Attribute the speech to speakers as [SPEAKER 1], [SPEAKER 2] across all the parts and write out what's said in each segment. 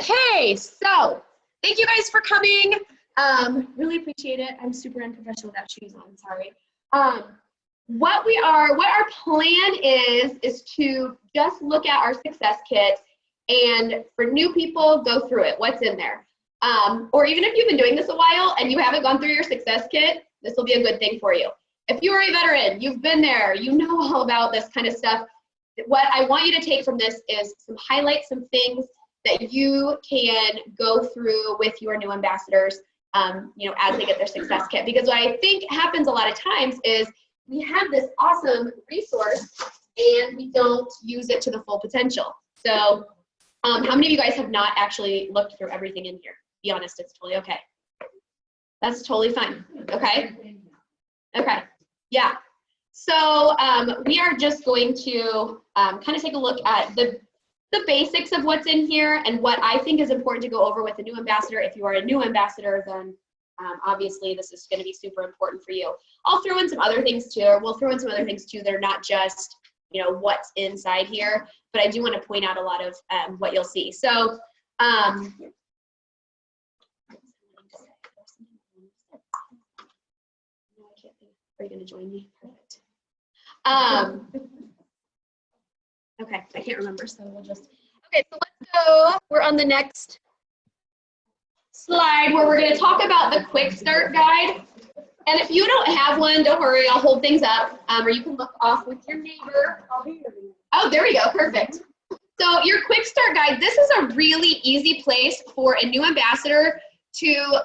[SPEAKER 1] Okay, so thank you guys for coming. Really appreciate it. I'm super unprofessional without shoes on, sorry. What our plan is to just look at our success kit and for new people, go through it, what's in there. Or even if you've been doing this a while and you haven't gone through your success kit, this will be a good thing for you. If you are a veteran, you've been there, you know all about this kind of stuff. What I want you to take from this is some highlights, some things that you can go through with your new ambassadors, as they get their success kit. Because what I think happens a lot of times is we have this awesome resource and we don't use it to the full potential. So how many of you guys have not actually looked through everything in here? Be honest, it's totally okay. That's totally fine, okay? Okay, yeah. So we are just going to kind of take a look at the basics of what's in here and what I think is important to go over with a new ambassador. If you are a new ambassador, then obviously this is going to be super important for you. I'll throw in some other things too, or we'll throw in some other things too. They're not just, what's inside here, but I do want to point out a lot of what you'll see. So, are you going to join me? Perfect. Okay, I can't remember, so we'll just, okay, so let's go. We're on the next slide where we're going to talk about the quick start guide. And if you don't have one, don't worry, I'll hold things up, or you can look off with your neighbor. Oh, there we go, perfect. So your quick start guide, this is a really easy place for a new ambassador to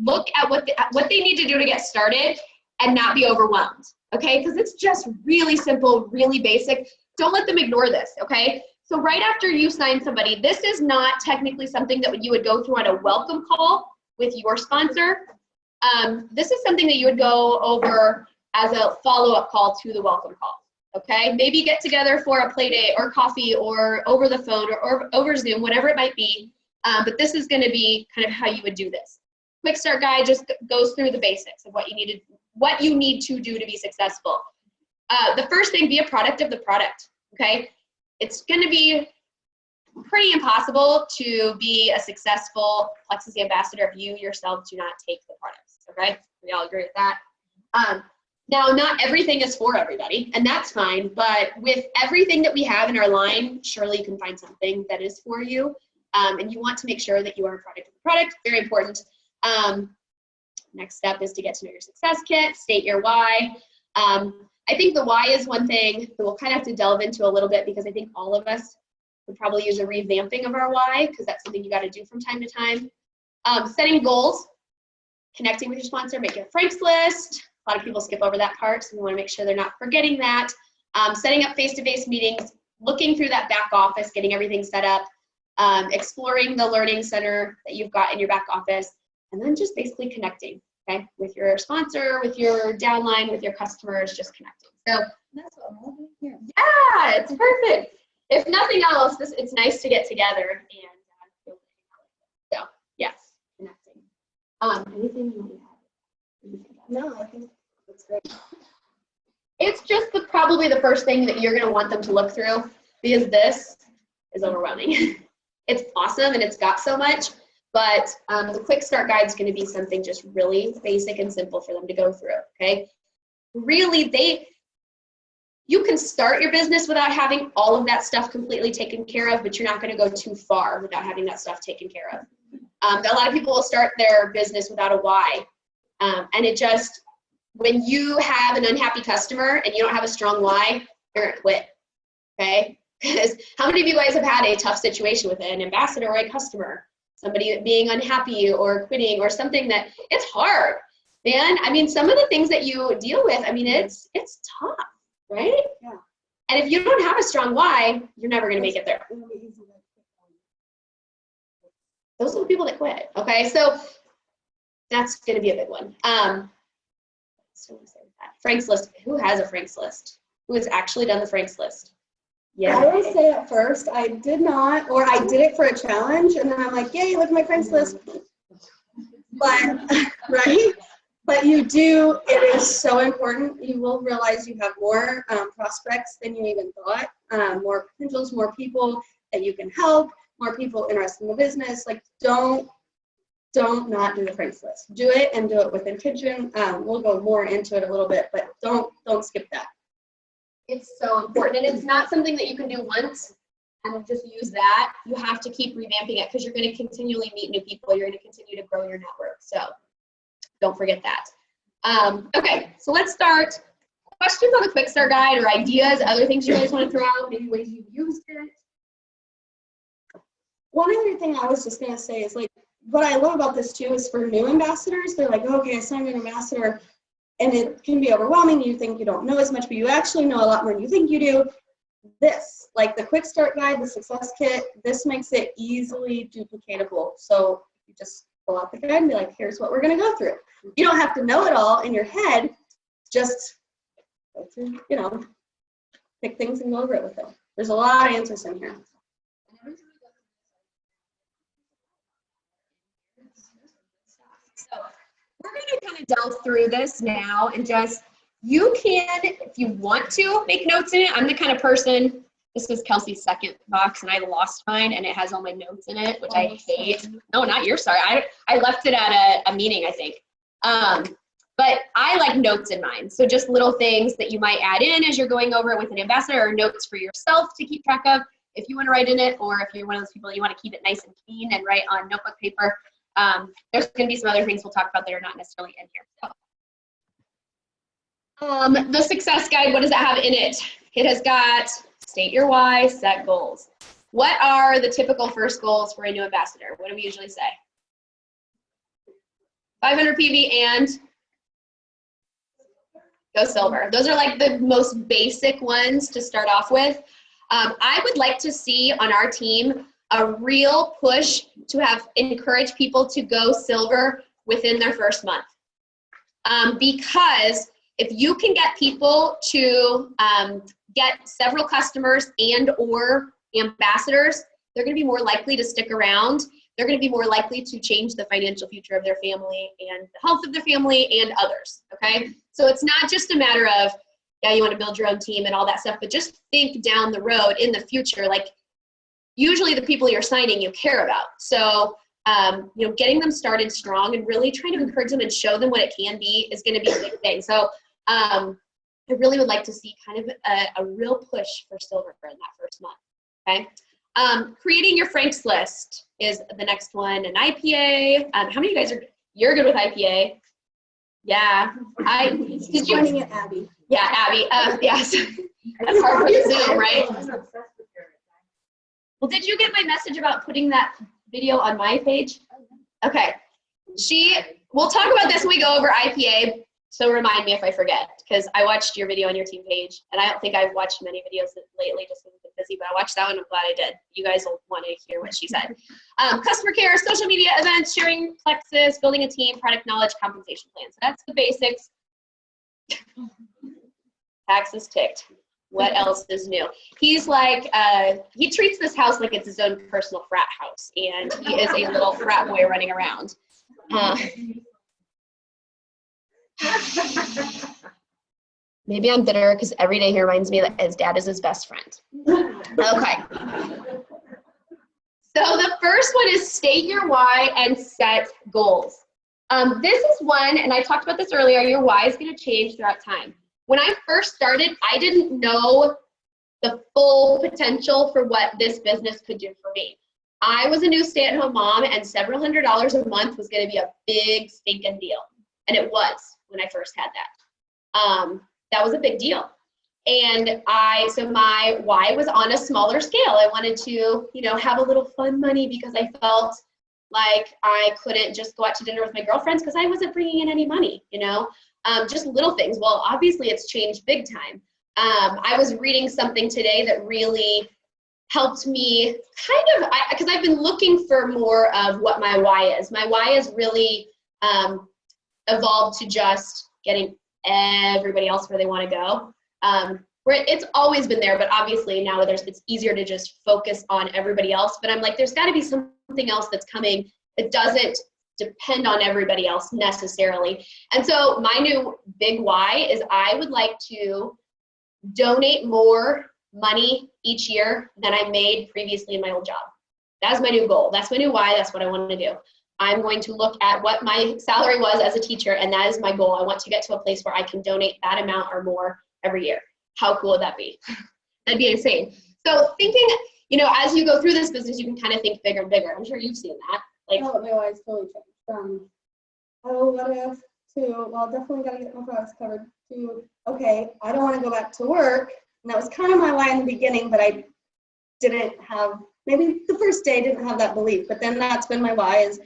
[SPEAKER 1] look at what they need to do to get started and not be overwhelmed, okay? Because it's just really simple, really basic. Don't let them ignore this, okay? So right after you sign somebody, this is not technically something that you would go through on a welcome call with your sponsor. This is something that you would go over as a follow-up call to the welcome call, okay? Maybe get together for a play date or coffee or over the phone or over Zoom, whatever it might be. But this is gonna be kind of how you would do this. Quick start guide just goes through the basics of what you need to do to be successful. The first thing, be a product of the product, okay? It's going to be pretty impossible to be a successful Plexus ambassador if you yourself do not take the products, okay? We all agree with that. Now, not everything is for everybody, and that's fine, but with everything that we have in our line, surely you can find something that is for you, and you want to make sure that you are a product of the product, very important. Next step is to get to know your success kit, state your why. I think the why is one thing that we'll kind of have to delve into a little bit because I think all of us would probably use a revamping of our why because that's something you got to do from time to time. Setting goals, connecting with your sponsor, making a Frank's list. A lot of people skip over that part, so we want to make sure they're not forgetting that. Setting up face-to-face meetings, looking through that back office, getting everything set up, exploring the learning center that you've got in your back office, and then just basically connecting. Okay, with your sponsor, with your downline, with your customers, just connecting. So that's what I'm holding here. Yeah, it's perfect. If nothing else, it's nice to get together and so yes, connecting. Anything you want to add? No, I think that's great. It's just probably the first thing that you're going to want them to look through because this is overwhelming. It's awesome and it's got so much. But the quick start guide is going to be something just really basic and simple for them to go through, okay? Really, you can start your business without having all of that stuff completely taken care of, but you're not going to go too far without having that stuff taken care of. A lot of people will start their business without a why. And it just, when you have an unhappy customer and you don't have a strong why, you're going to quit, okay? Because how many of you guys have had a tough situation with an ambassador or a customer? Somebody being unhappy or quitting or something that it's hard, man. I mean, some of the things that you deal with, I mean, it's tough, right? Yeah. And if you don't have a strong why, you're never going to make it there. Those are the people that quit. Okay, so that's going to be a big one. Frank's list. Who has a Frank's list? Who has actually done the Frank's list? Yeah.
[SPEAKER 2] I will say at first I did not, or I did it for a challenge, and then I'm like, yay, look at my Frank's list. But, right? But you do, it is so important. You will realize you have more prospects than you even thought, more potentials, more people that you can help, more people interested in the business. Like, don't not do the price list. Do it and do it with intention. We'll go more into it a little bit, but don't skip that.
[SPEAKER 1] It's so important, and it's not something that you can do once and just use that. You have to keep revamping it because you're going to continually meet new people. You're going to continue to grow your network. So don't forget that. Okay, so let's start. Questions on the Quick Start Guide or ideas, other things you guys want to throw out, maybe ways you've used it?
[SPEAKER 2] One other thing I was just going to say is, like, what I love about this too is for new ambassadors, they're like, okay, I signed an ambassador, and it can be overwhelming. You think you don't know as much, but you actually know a lot more than you think you do. This, like the Quick Start Guide, the Success Kit, this makes it easily duplicatable. So you just pull out the guide and be like, here's what we're going to go through. You don't have to know it all in your head. Just go through, you know, pick things and go over it with them. There's a lot of answers in here.
[SPEAKER 1] So we're going to kind of delve through this now, and just, you can, if you want to, make notes in it. I'm the kind of person, this is Kelsey's second box, and I lost mine, and it has all my notes in it, which I hate. No, not yours, sorry. I left it at a meeting, I think. But I like notes in mine. So just little things that you might add in as you're going over it with an ambassador, or notes for yourself to keep track of if you want to write in it, or if you're one of those people that you want to keep it nice and clean and write on notebook paper. There's going to be some other things we'll talk about that are not necessarily in here. So, the Success Guide, what does that have in it? It has got state your why, set goals. What are the typical first goals for a new ambassador? What do we usually say? 500 PV and go silver. Those are like the most basic ones to start off with. I would like to see on our team a real push to have encourage people to go silver within their first month. Because if you can get people to get several customers and or ambassadors, they're going to be more likely to stick around. They're going to be more likely to change the financial future of their family and the health of their family and others, okay? So it's not just a matter of, yeah, you want to build your own team and all that stuff, but just think down the road in the future, like usually the people you're signing you care about. So, you know, getting them started strong and really trying to encourage them and show them what it can be is going to be a big thing. So I really would like to see kind of a real push for silver in that first month, okay? Creating your Frank's list is the next one. An IPA. How many of you guys you're good with IPA? Yeah. Did you?
[SPEAKER 2] Pointing at Abby.
[SPEAKER 1] Yeah, Abby. Yes. That's hard for Zoom, right? Well, did you get my message about putting that video on my page? Okay. We'll talk about this when we go over IPA. So remind me if I forget, because I watched your video on your team page, and I don't think I've watched many videos lately just because I've been busy, but I watched that one and I'm glad I did. You guys will want to hear what she said. Customer care, social media events, sharing Plexus, building a team, product knowledge, compensation plan. So that's the basics. Taxes ticked. What else is new? He's like, he treats this house like it's his own personal frat house, and he is a little frat boy running around. Maybe I'm bitter because every day he reminds me that his dad is his best friend. Okay. So the first one is state your why and set goals. This is one, and I talked about this earlier, your why is going to change throughout time. When I first started, I didn't know the full potential for what this business could do for me. I was a new stay-at-home mom, and several $100s a month was going to be a big stinking deal. And it was when I first had that. That was a big deal. And so my why was on a smaller scale. I wanted to, you know, have a little fun money because I felt like I couldn't just go out to dinner with my girlfriends because I wasn't bringing in any money, you know, just little things. Well, obviously it's changed big time. I was reading something today that really helped me kind of, because I've been looking for more of what my why is. My why is really evolved to just getting everybody else where they want to go. Where it's always been there, but obviously now it's easier to just focus on everybody else. But I'm like, there's got to be something else that's coming that doesn't depend on everybody else necessarily. And so my new big why is I would like to donate more money each year than I made previously in my old job. That is my new goal. That's my new why. That's what I want to do. I'm going to look at what my salary was as a teacher, and that is my goal. I want to get to a place where I can donate that amount or more every year. How cool would that be? That'd be insane. So thinking, as you go through this business, you can kind of think bigger and bigger. I'm sure you've seen that. Like,
[SPEAKER 2] oh, my why's totally changed from, what if, to, well, definitely got to get my products covered, to, okay, I don't want to go back to work. And that was kind of my why in the beginning, but I didn't have, maybe the first day didn't have that belief, but then that's been my why, is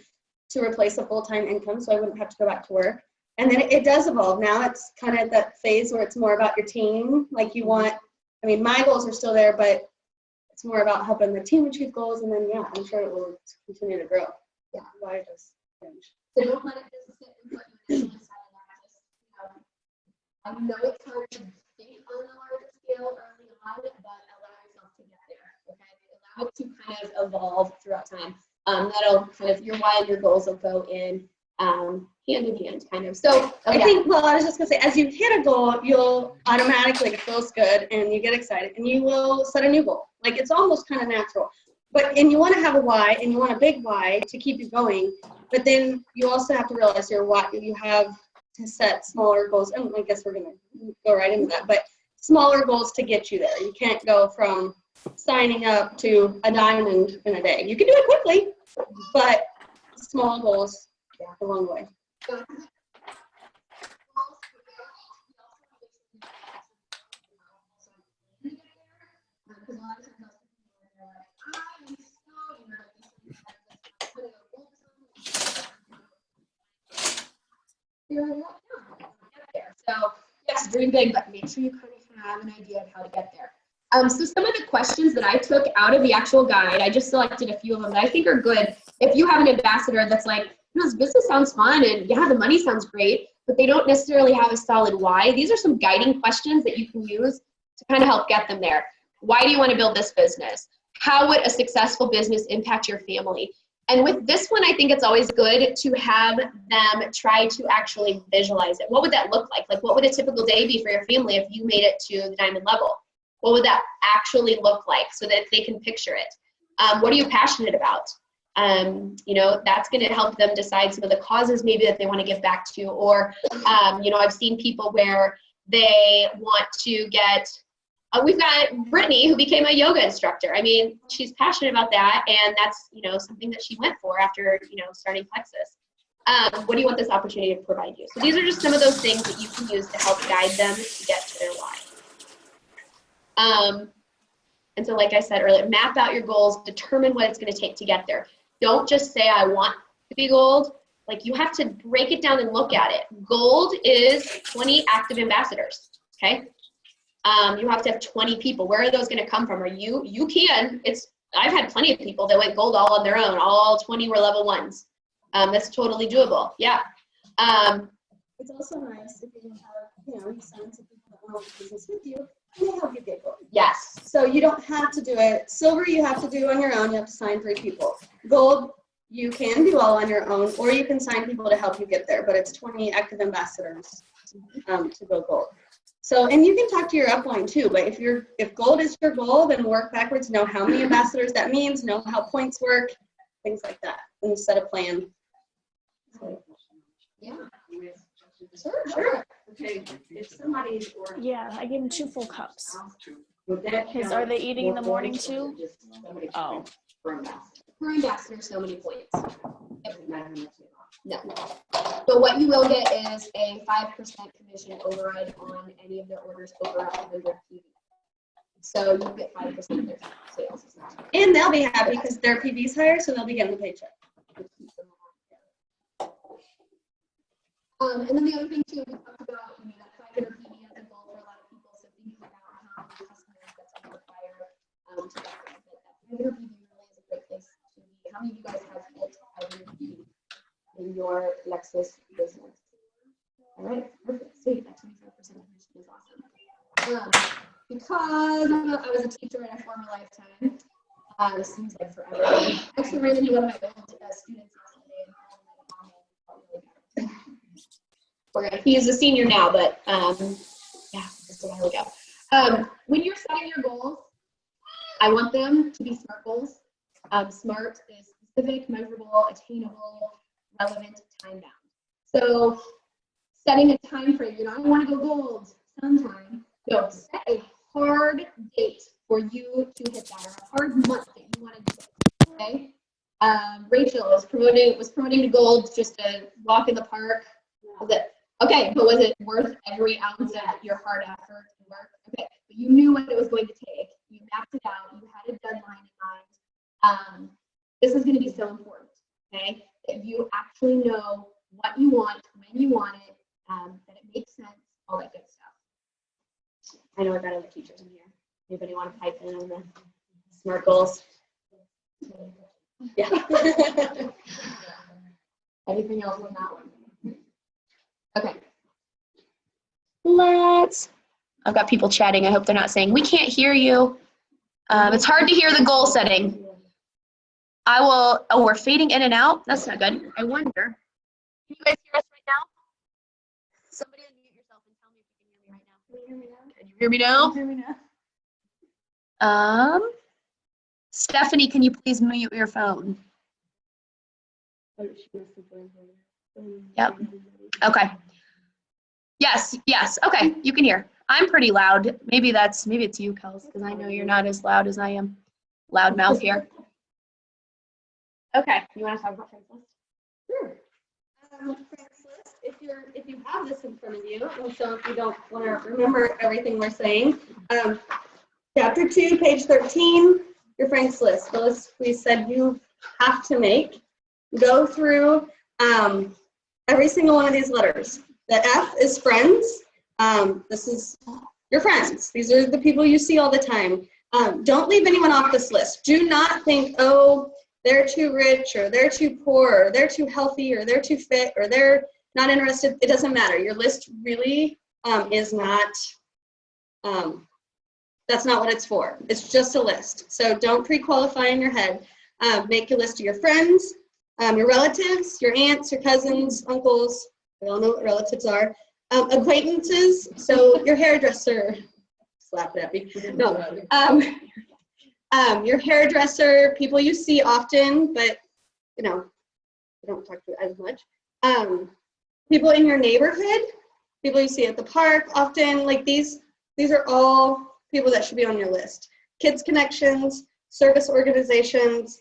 [SPEAKER 2] to replace a full-time income so I wouldn't have to go back to work. And then it does evolve. Now it's kind of that phase where it's more about your team. Like you want, my goals are still there, but it's more about helping the team achieve goals. And then, yeah, I'm sure it will continue to grow. Yeah, why just change.
[SPEAKER 1] So don't let it just sit and put you in I know it's hard to think on a larger scale early on, but allow yourself to get there, okay? Allow it to kind of evolve throughout time. That'll kind of, your why and your goals will go in hand in hand, kind of. So
[SPEAKER 2] I think, well, I was just gonna say, as you hit a goal, you'll automatically, it feels good and you get excited and you will set a new goal. Like it's almost kind of natural. And you want to have a why, and you want a big why to keep you going, but then you also have to realize your why. You have to set smaller goals, and I guess we're gonna go right into that, but smaller goals to get you there. You can't go from signing up to a diamond in a day. You can do it quickly, but small goals along the way.
[SPEAKER 1] So yes, dream big, but make sure you kind of have an idea of how to get there. So some of the questions that I took out of the actual guide, I just selected a few of them that I think are good. If you have an ambassador that's like, this business sounds fun and yeah, the money sounds great, but they don't necessarily have a solid why. These are some guiding questions that you can use to kind of help get them there. Why do you want to build this business? How would a successful business impact your family? And with this one, I think it's always good to have them try to actually visualize it. What would that look like? Like, what would a typical day be for your family if you made it to the diamond level? What would that actually look like so that they can picture it? What are you passionate about? That's going to help them decide some of the causes maybe that they want to give back to. Or, I've seen people where they want to get, we've got Brittany who became a yoga instructor. I mean, she's passionate about that, and that's, something that she went for after, starting Plexus. What do you want this opportunity to provide you? So these are just some of those things that you can use to help guide them to get to their why. And so like I said earlier, map out your goals, determine what it's going to take to get there. Don't just say, I want to be gold. Like, you have to break it down and look at it. Gold is 20 active ambassadors, okay? You have to have 20 people. Where are those going to come from? Or you can, I've had plenty of people that went gold all on their own. All 20 were level ones. That's totally doable. Yeah.
[SPEAKER 2] It's also nice if you have, you sign some people that want to do business with you, and they help you get gold.
[SPEAKER 1] Yes.
[SPEAKER 2] So you don't have to do it. Silver, you have to do on your own. You have to sign 3 people. Gold, you can do all on your own, or you can sign people to help you get there, but it's 20 active ambassadors to go gold. So, and you can talk to your upline too, but if gold is your goal, then work backwards, know how many ambassadors that means, know how points work, things like that, and set a plan.
[SPEAKER 1] Yeah. Sure.
[SPEAKER 3] Okay, if somebody's ordering.
[SPEAKER 4] Yeah, I gave them 2 full cups.
[SPEAKER 3] Because
[SPEAKER 4] are they eating in the morning too? Oh.
[SPEAKER 1] Per ambassador, so many points. No. So what you will get is a 5% commission override on any of their orders over 100 PV. So you get 5% of their sales.
[SPEAKER 2] And they'll be happy because their PV's higher, so they'll be getting the paycheck.
[SPEAKER 1] And then the other thing too, we talked about, that 500 PV as a goal for a lot of people. So thinking about how many customers that's going to require to get there. But that 500 PV really is a great place to be. How many of you guys have hit 500 PV in your Plexus business? All right, perfect. Sweet. That 25% commission is awesome. Because I was a teacher in a former lifetime. This seems like forever. Actually, ran into one of my old students yesterday and he's a senior now, but yeah, just a while ago. When you're setting your goals, I want them to be SMART goals. SMART is specific, measurable, attainable, relevant, time bound. So setting a time frame, I want to go gold sometime. No, set a hard date for you to hit that, or a hard month that you want to do it. Okay. Rachel was promoting to gold just to walk in the park. Was it okay? But was it worth every ounce of your hard effort and work? Okay, but you knew what it was going to take. You mapped it out. You had a deadline in mind. This is going to be so important. Okay, if you actually know what you want, when you want it, that it makes sense, all that good stuff. I know I've got other teachers in here. Anybody want to pipe in on the SMART goals? Yeah. Anything else on that one? Okay. I've got people chatting. I hope they're not saying, we can't hear you. It's hard to hear the goal setting. We're fading in and out. That's not good. I wonder. Can you guys hear us right now? Somebody unmute yourself and tell me if you can hear me right now. Can you hear me now? Can you hear me now? Stephanie, can you please mute your phone? Yep. Okay. Yes. Okay, you can hear. I'm pretty loud. Maybe it's you, Kels, because I know you're not as loud as I am. Loud mouth here. Okay. You want to talk about friends list?
[SPEAKER 2] Sure. Friends list. If you have this in front of you, and so if you don't want to remember everything we're saying, chapter 2, page 13, your friends list. The list we said you have to make. Go through every single one of these letters. The F is friends. This is your friends. These are the people you see all the time. Don't leave anyone off this list. Do not think, oh, they're too rich, or they're too poor, or they're too healthy, or they're too fit, or they're not interested. It doesn't matter. Your list really is not, that's not what it's for. It's just a list. So don't pre-qualify in your head. Make a list of your friends, your relatives, your aunts, your cousins, uncles. We all know what relatives are. Acquaintances, so your hairdresser, slap it at me. No, your hairdresser, people you see often, but you don't talk to as much. People in your neighborhood, people you see at the park often, like these are all people that should be on your list. Kids connections, service organizations,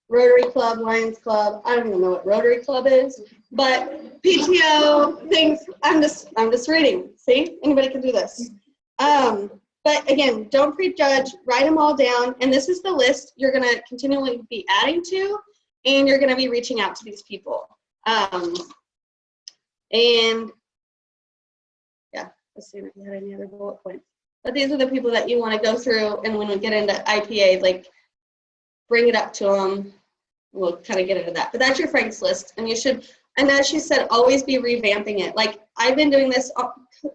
[SPEAKER 2] Rotary Club, Lions Club. I don't even know what Rotary Club is, but PTO things. I'm just reading. See, anybody can do this. But again, don't prejudge. Write them all down, and this is the list you're going to continually be adding to, and you're going to be reaching out to these people. And yeah, let's see if we had any other bullet points. But these are the people that you want to go through, and when we get into IPA, like, bring it up to them. We'll kind of get into that. But that's your friends list. And you should, and as she said, always be revamping it. Like, I've been doing this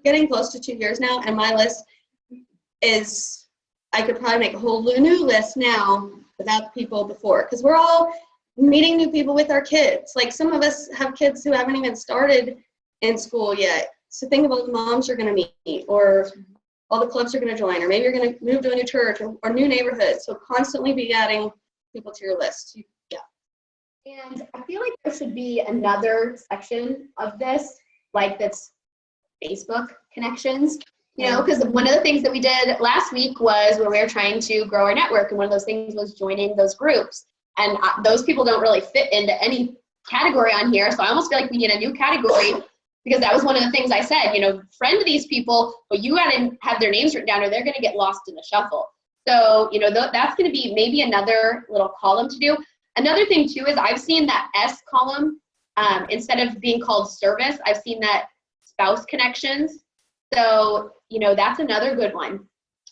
[SPEAKER 2] getting close to 2 years now, and my list is, I could probably make a whole new list now without people before. Because we're all meeting new people with our kids. Like, some of us have kids who haven't even started in school yet. So think about the moms you're going to meet, or all the clubs you're going to join, or maybe you're going to move to a new church or new neighborhood. So constantly be adding people to your list. Yeah.
[SPEAKER 1] And I feel like there should be another section of this, like that's Facebook connections, because one of the things that we did last week was when we were trying to grow our network, and one of those things was joining those groups. And those people don't really fit into any category on here. So I almost feel like we need a new category, because that was one of the things I said, friend these people, but you gotta have their names written down or they're gonna get lost in the shuffle. So, that's gonna be maybe another little column to do. Another thing too is I've seen that S column, instead of being called service, I've seen that spouse connections. So, that's another good one.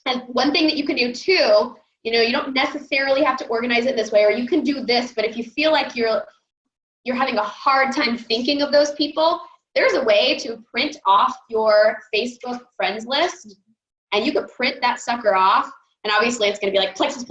[SPEAKER 1] And one thing that you can do too, you don't necessarily have to organize it this way, or you can do this, but if you feel like you're having a hard time thinking of those people, there's a way to print off your Facebook friends list, and you could print that sucker off. And obviously it's going to be like Plexus,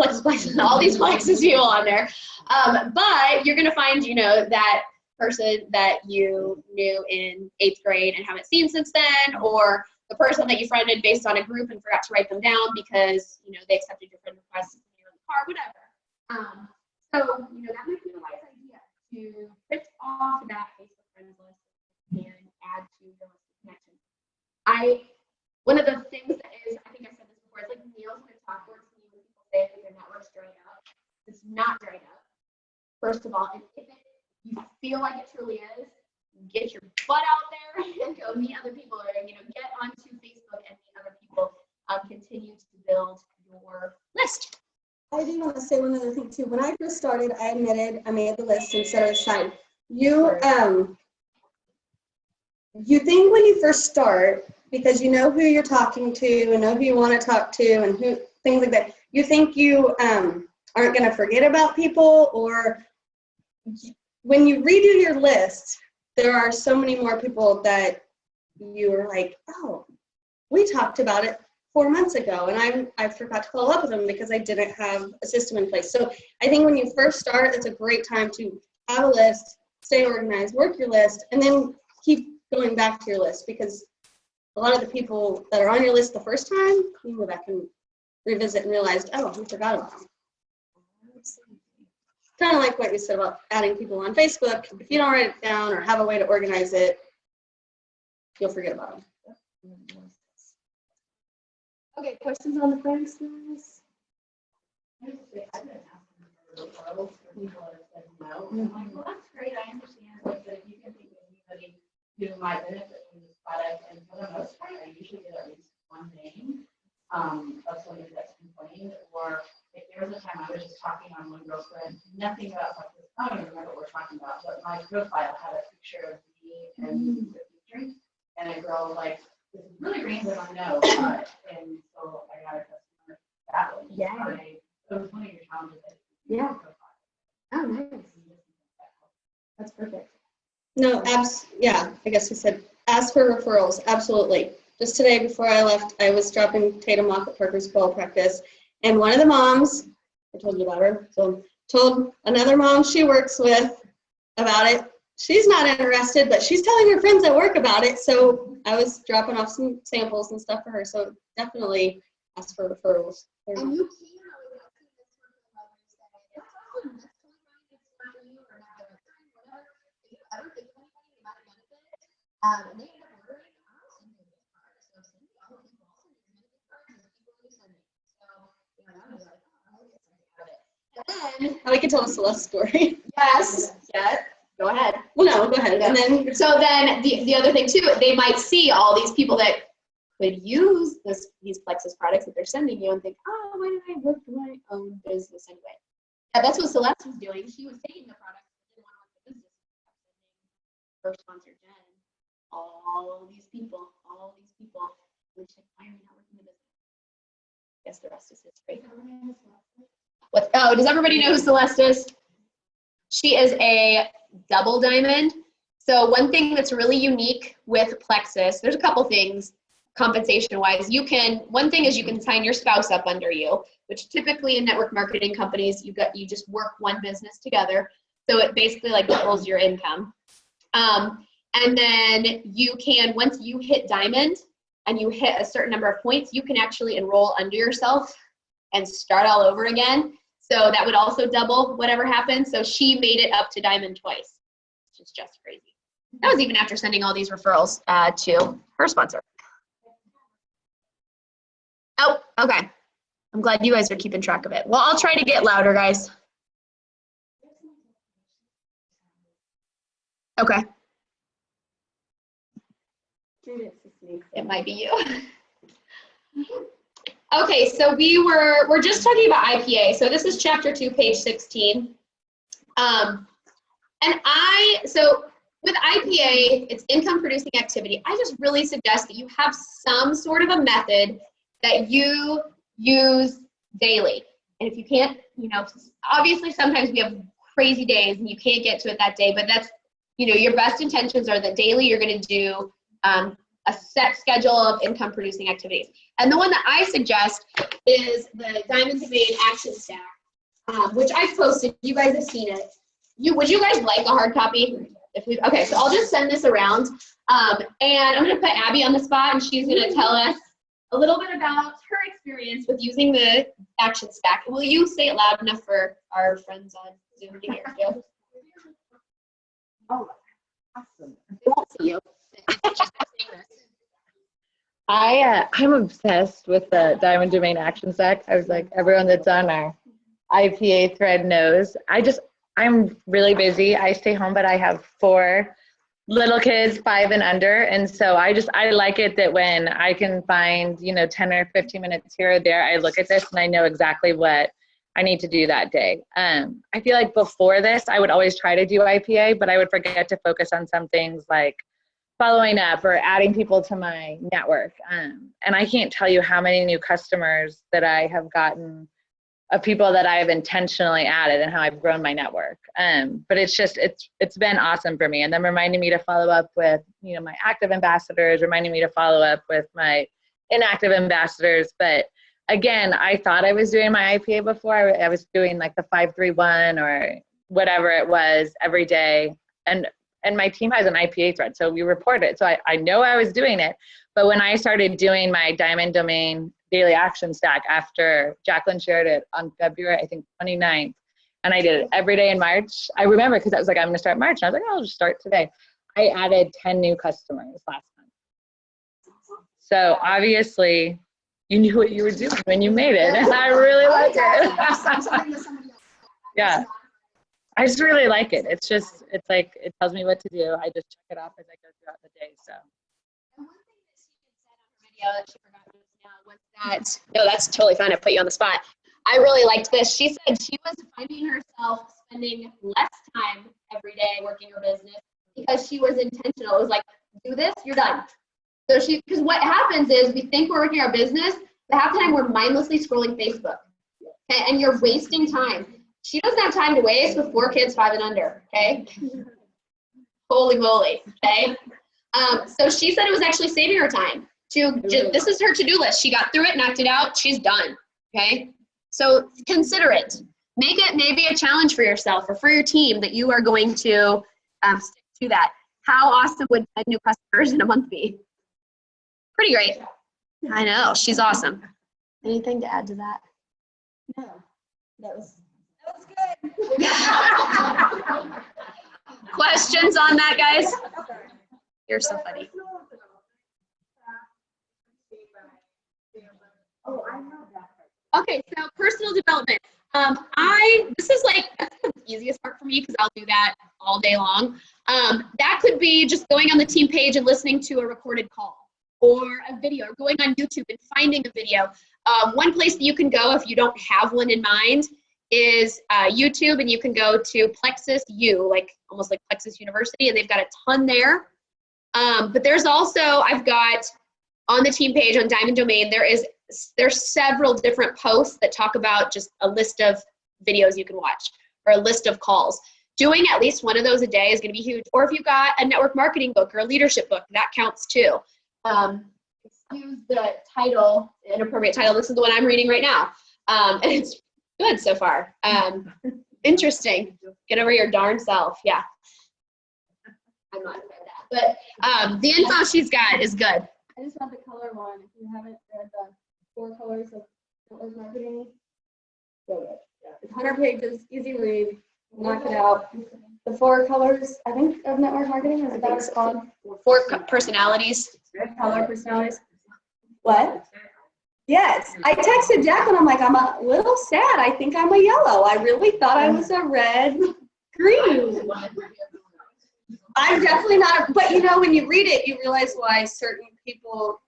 [SPEAKER 1] and all these Plexus people on there. But you're going to find, that person that you knew in 8th grade and haven't seen since then, or the person that you friended based on a group and forgot to write them down because, they accepted your friend request in the car, whatever. So, that might be a wise idea to print off that Facebook friends list and add to your list of connections. One of the things that is, I think I said this before, it's like nails in a chalkboard to me when people say that their network's dried up. It's not dried up. First of all, if you feel like it truly is, get your butt out there and go meet other people, or get onto Facebook and meet other people. Continue to build your list.
[SPEAKER 2] I do want to say one other thing too. When I first started, I admitted I made the list and set it aside. You think when you first start, because you know who you're talking to and know who you want to talk to and who things like that, you think you aren't going to forget about people, or when you redo your list, there are so many more people that you are like, oh, we talked about it 4 months ago, and I forgot to follow up with them because I didn't have a system in place. So I think when you first start, it's a great time to have a list, stay organized, work your list, and then keep going back to your list, because a lot of the people that are on your list the first time, you go back and revisit and realize, oh, we forgot about them. Kind of like what you said about adding people on Facebook. If you don't write it down or have a way to organize it, you'll forget about them.
[SPEAKER 1] Okay, questions on the friends list?
[SPEAKER 3] I've been asking for referrals for people that have said no. I'm like, well, that's great. I understand. But if you can think of anybody who might benefit from this product, and for the most part, I usually get at least one name of somebody that's complained. Or if there was a time I was just talking on one girlfriend, nothing about like this. I don't even remember what we're talking about, but my profile had a picture of me and the drink, and a girl was like, this is really random, I know, and so I got a customer that way.
[SPEAKER 1] Yeah.
[SPEAKER 3] So it was one of your challenges.
[SPEAKER 1] Yeah. Oh, nice. That's perfect.
[SPEAKER 2] No, yeah, I guess you said ask for referrals. Absolutely. Just today before I left, I was dropping Tatum off at Parker's ball practice, and one of the moms, I told you about her, so told another mom she works with about it. She's not interested, but she's telling her friends at work about it, so I was dropping off some samples and stuff for her, so definitely ask for referrals.
[SPEAKER 1] And you can always ask this sort of others that it's awesome, that's totally fine, it's not for you or not their friend, whatever. If you ever think of anybody who might benefit, and they end up ordering, I'll send you a gift card. So send me all the people, I'll send you a gift card to the people you send me. So, I was like, oh, I'll get something out of it. And then,
[SPEAKER 2] We can tell a Celeste story.
[SPEAKER 1] yes, go ahead.
[SPEAKER 2] Well, no, go ahead. And then
[SPEAKER 1] So then the other thing too, they might see all these people that could use these Plexus products that they're sending you and think, oh, why did I work for my own business anyway? Yeah, that's what Celeste was doing. She was taking the products and didn't want to work the business. Her sponsor, Jen, all these people. And she's like, why are we not working the business? Guess the rest is history. Does everybody know who Celeste is? She is a double diamond. So one thing that's really unique with Plexus, there's a couple things compensation-wise. One thing is you can sign your spouse up under you, which typically in network marketing companies, you just work one business together. So it basically like doubles your income. And then you can, once you hit diamond and you hit a certain number of points, you can actually enroll under yourself and start all over again. So that would also double whatever happens. So she made it up to diamond twice, which is just crazy. That was even after sending all these referrals to her sponsor. Oh, okay. I'm glad you guys are keeping track of it. Well, I'll try to get louder, guys. Okay. It might be you. Okay, so we're just talking about IPA. So this is chapter 2, page 16. So with IPA, it's income producing activity. I just really suggest that you have some sort of a method that you use daily. And if you can't, obviously sometimes we have crazy days and you can't get to it that day, but that's, your best intentions are that daily you're going to do a set schedule of income producing activities. And the one that I suggest is the Diamond Domain Action Stack, which I've posted. You guys have seen it. Would you guys like a hard copy? Okay, so I'll just send this around. And I'm going to put Abby on the spot, and she's going to tell us a little bit about her experience with using the action stack. Will you say it loud enough for our friends on Zoom to hear you?
[SPEAKER 3] Oh, awesome.
[SPEAKER 1] They won't see you.
[SPEAKER 5] I'm obsessed with the Diamond Domain Action Stack. I was like, everyone that's on our IPA thread knows. I'm really busy. I stay home, but I have 4 little kids, 5 and under. And so I like it that when I can find, 10 or 15 minutes here or there, I look at this and I know exactly what I need to do that day. I feel like before this, I would always try to do IPA, but I would forget to focus on some things like following up or adding people to my network. And I can't tell you how many new customers that I have gotten of people that I have intentionally added and how I've grown my network. But it's been awesome for me. And then reminding me to follow up with, my active ambassadors, reminding me to follow up with my inactive ambassadors. But again, I thought I was doing my IPA before. I was doing like the 531 or whatever it was every day. And my team has an IPA thread, so we report it. So I know I was doing it. But when I started doing my Diamond Domain Daily Action Stack after Jacqueline shared it on February, I think 29th, and I did it every day in March. I remember because I was like, I'm going to start March. And I was like, I'll just start today. I added 10 new customers last month. So obviously, you knew what you were doing when you made it, and I really like it. Yeah. I just really like it. It's like, it tells me what to do. I just check it off as I go throughout the day, so.
[SPEAKER 1] And one thing that she had said on her video that she forgot just now was that, no, that's totally fine. I put you on the spot. I really liked this. She said she was finding herself spending less time every day working her business because she was intentional. It was like, do this, you're done. So because what happens is we think we're working our business, but half the time we're mindlessly scrolling Facebook. Okay, and you're wasting time. She doesn't have time to waste with 4 kids, 5 and under, okay? Holy moly, okay? So she said it was actually saving her time. This is her to-do list. She got through it, knocked it out, she's done, okay? So consider it. Make it maybe a challenge for yourself or for your team that you are going to stick to that. How awesome would 10 new customers in a month be? Pretty great. I know, she's awesome. Anything to add to that?
[SPEAKER 2] No, that was good.
[SPEAKER 1] Questions on that, guys? You're so funny. Okay, so personal development. This is like, that's the easiest part for me because I'll do that all day long. That could be just going on the team page and listening to a recorded call or a video, or going on YouTube and finding a video. One place that you can go if you don't have one in mind is YouTube, and you can go to Plexus U, like almost like Plexus University, and they've got a ton there. But there's also, I've got on the team page on Diamond Domain, there's several different posts that talk about just a list of videos you can watch or a list of calls. Doing at least one of those a day is going to be huge. Or if you've got a network marketing book or a leadership book, that counts too. Excuse the title, inappropriate title. This is the one I'm reading right now. And it's good so far. Interesting. Get over your darn self. Yeah. I'm not good at that. But the info she's got is good.
[SPEAKER 2] I just read the color one. If you haven't read the 4 colors of network marketing, go good. It's 100 pages, easy read, knock it out. The 4 colors, I think, of network marketing, is that what it's called?
[SPEAKER 1] 4 personalities.
[SPEAKER 2] Color personalities. What? Yes. I texted Jacqueline, I'm like, I'm a little sad. I think I'm a yellow. I really thought I was a red green. I'm definitely not, but when you read it, you realize why certain people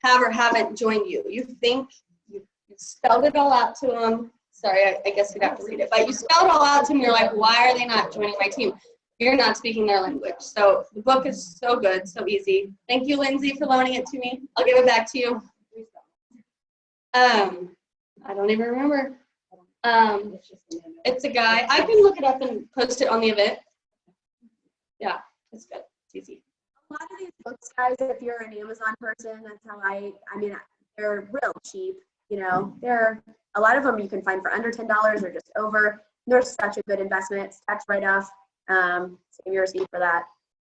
[SPEAKER 2] have or haven't joined you. You think you spelled it all out to them. Sorry, I guess you'd have to read it, but you spelled it all out to them. You're like, why are they not joining my team? You're not speaking their language. So the book is so good, so easy. Thank you, Lindsay, for loaning it to me. I'll give it back to you. I don't even remember. It's a guy. I can look it up and post it on the event. Yeah, it's good. It's easy.
[SPEAKER 1] A lot of these books, guys, if you're an Amazon person, that's how I mean, they're real cheap. They're a lot of them you can find for under $10 or just over. They're such a good investment. It's tax write-off. Save your receipt for that.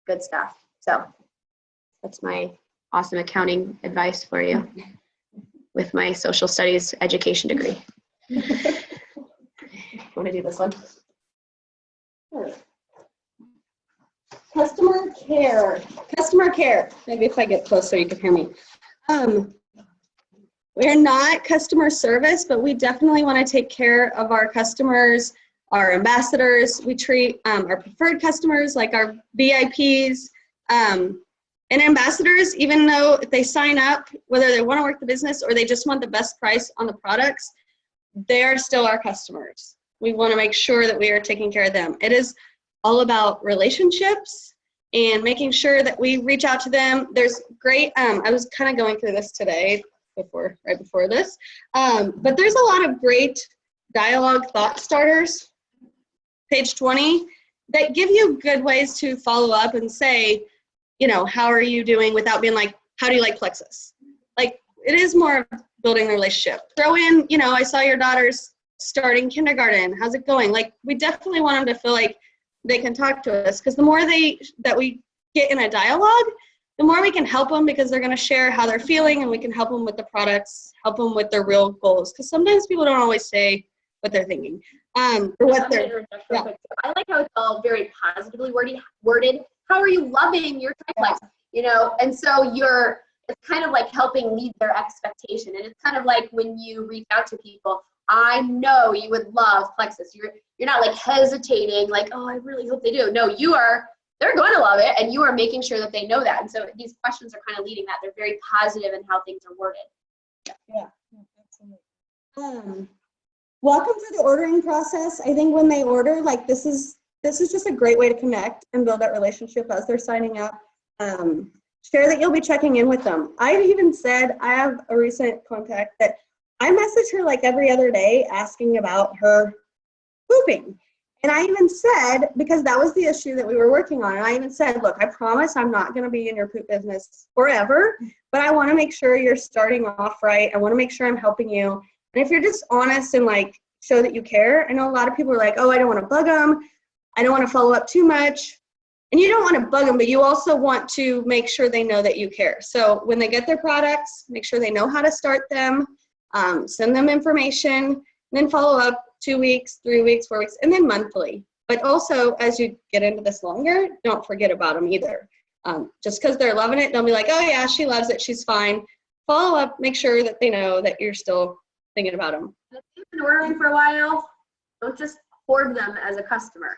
[SPEAKER 1] Good stuff. So that's my awesome accounting advice for you. with my social studies education degree. Want to do this one?
[SPEAKER 2] Sure. Customer care. Customer care. Maybe if I get closer, you can hear me. We're not customer service, but we definitely want to take care of our customers, our ambassadors. We treat our preferred customers like our VIPs. And ambassadors, even though if they sign up, whether they want to work the business or they just want the best price on the products, they are still our customers. We want to make sure that we are taking care of them. It is all about relationships and making sure that we reach out to them. There's great, I was kind of going through this today, right before this, but there's a lot of great dialogue thought starters, page 20, that give you good ways to follow up and say, you know, how are you doing without being like, how do you like Plexus? Like, it is more of building the relationship. Throw in, you know, I saw your daughter's starting kindergarten. How's it going? Like, we definitely want them to feel like they can talk to us, because the more that we get in a dialogue, the more we can help them, because they're going to share how they're feeling, and we can help them with the products, help them with their real goals. Because sometimes people don't always say what they're thinking, or what they're. Yeah.
[SPEAKER 1] I like how it's all very positively worded. How are you loving your triplex? You know, and so it's kind of like helping lead their expectation. And it's kind of like when you reach out to people, I know you would love Plexus. You're not like hesitating, like, oh, I really hope they do. No, they're going to love it, and you are making sure that they know that. And so these questions are kind of leading that. They're very positive in how things are worded.
[SPEAKER 2] Yeah, absolutely. Walk them through the ordering process. I think when they order, like, this is just a great way to connect and build that relationship as they're signing up. Share that you'll be checking in with them. I've even said, I have a recent contact that I message her like every other day asking about her pooping. And I even said, because that was the issue that we were working on, and I even said, look, I promise I'm not going to be in your poop business forever, but I want to make sure you're starting off right. I want to make sure I'm helping you. And if you're just honest and like show that you care, I know a lot of people are like, oh, I don't want to bug them. I don't want to follow up too much. And you don't want to bug them, but you also want to make sure they know that you care. So when they get their products, make sure they know how to start them, send them information, and then follow up 2 weeks, 3 weeks, 4 weeks, and then monthly. But also, as you get into this longer, don't forget about them either. Just because they're loving it, don't be like, oh yeah, she loves it, she's fine. Follow up, make sure that they know that you're still thinking about them.
[SPEAKER 1] If you've been ordering for a while, don't just hoard them as a customer,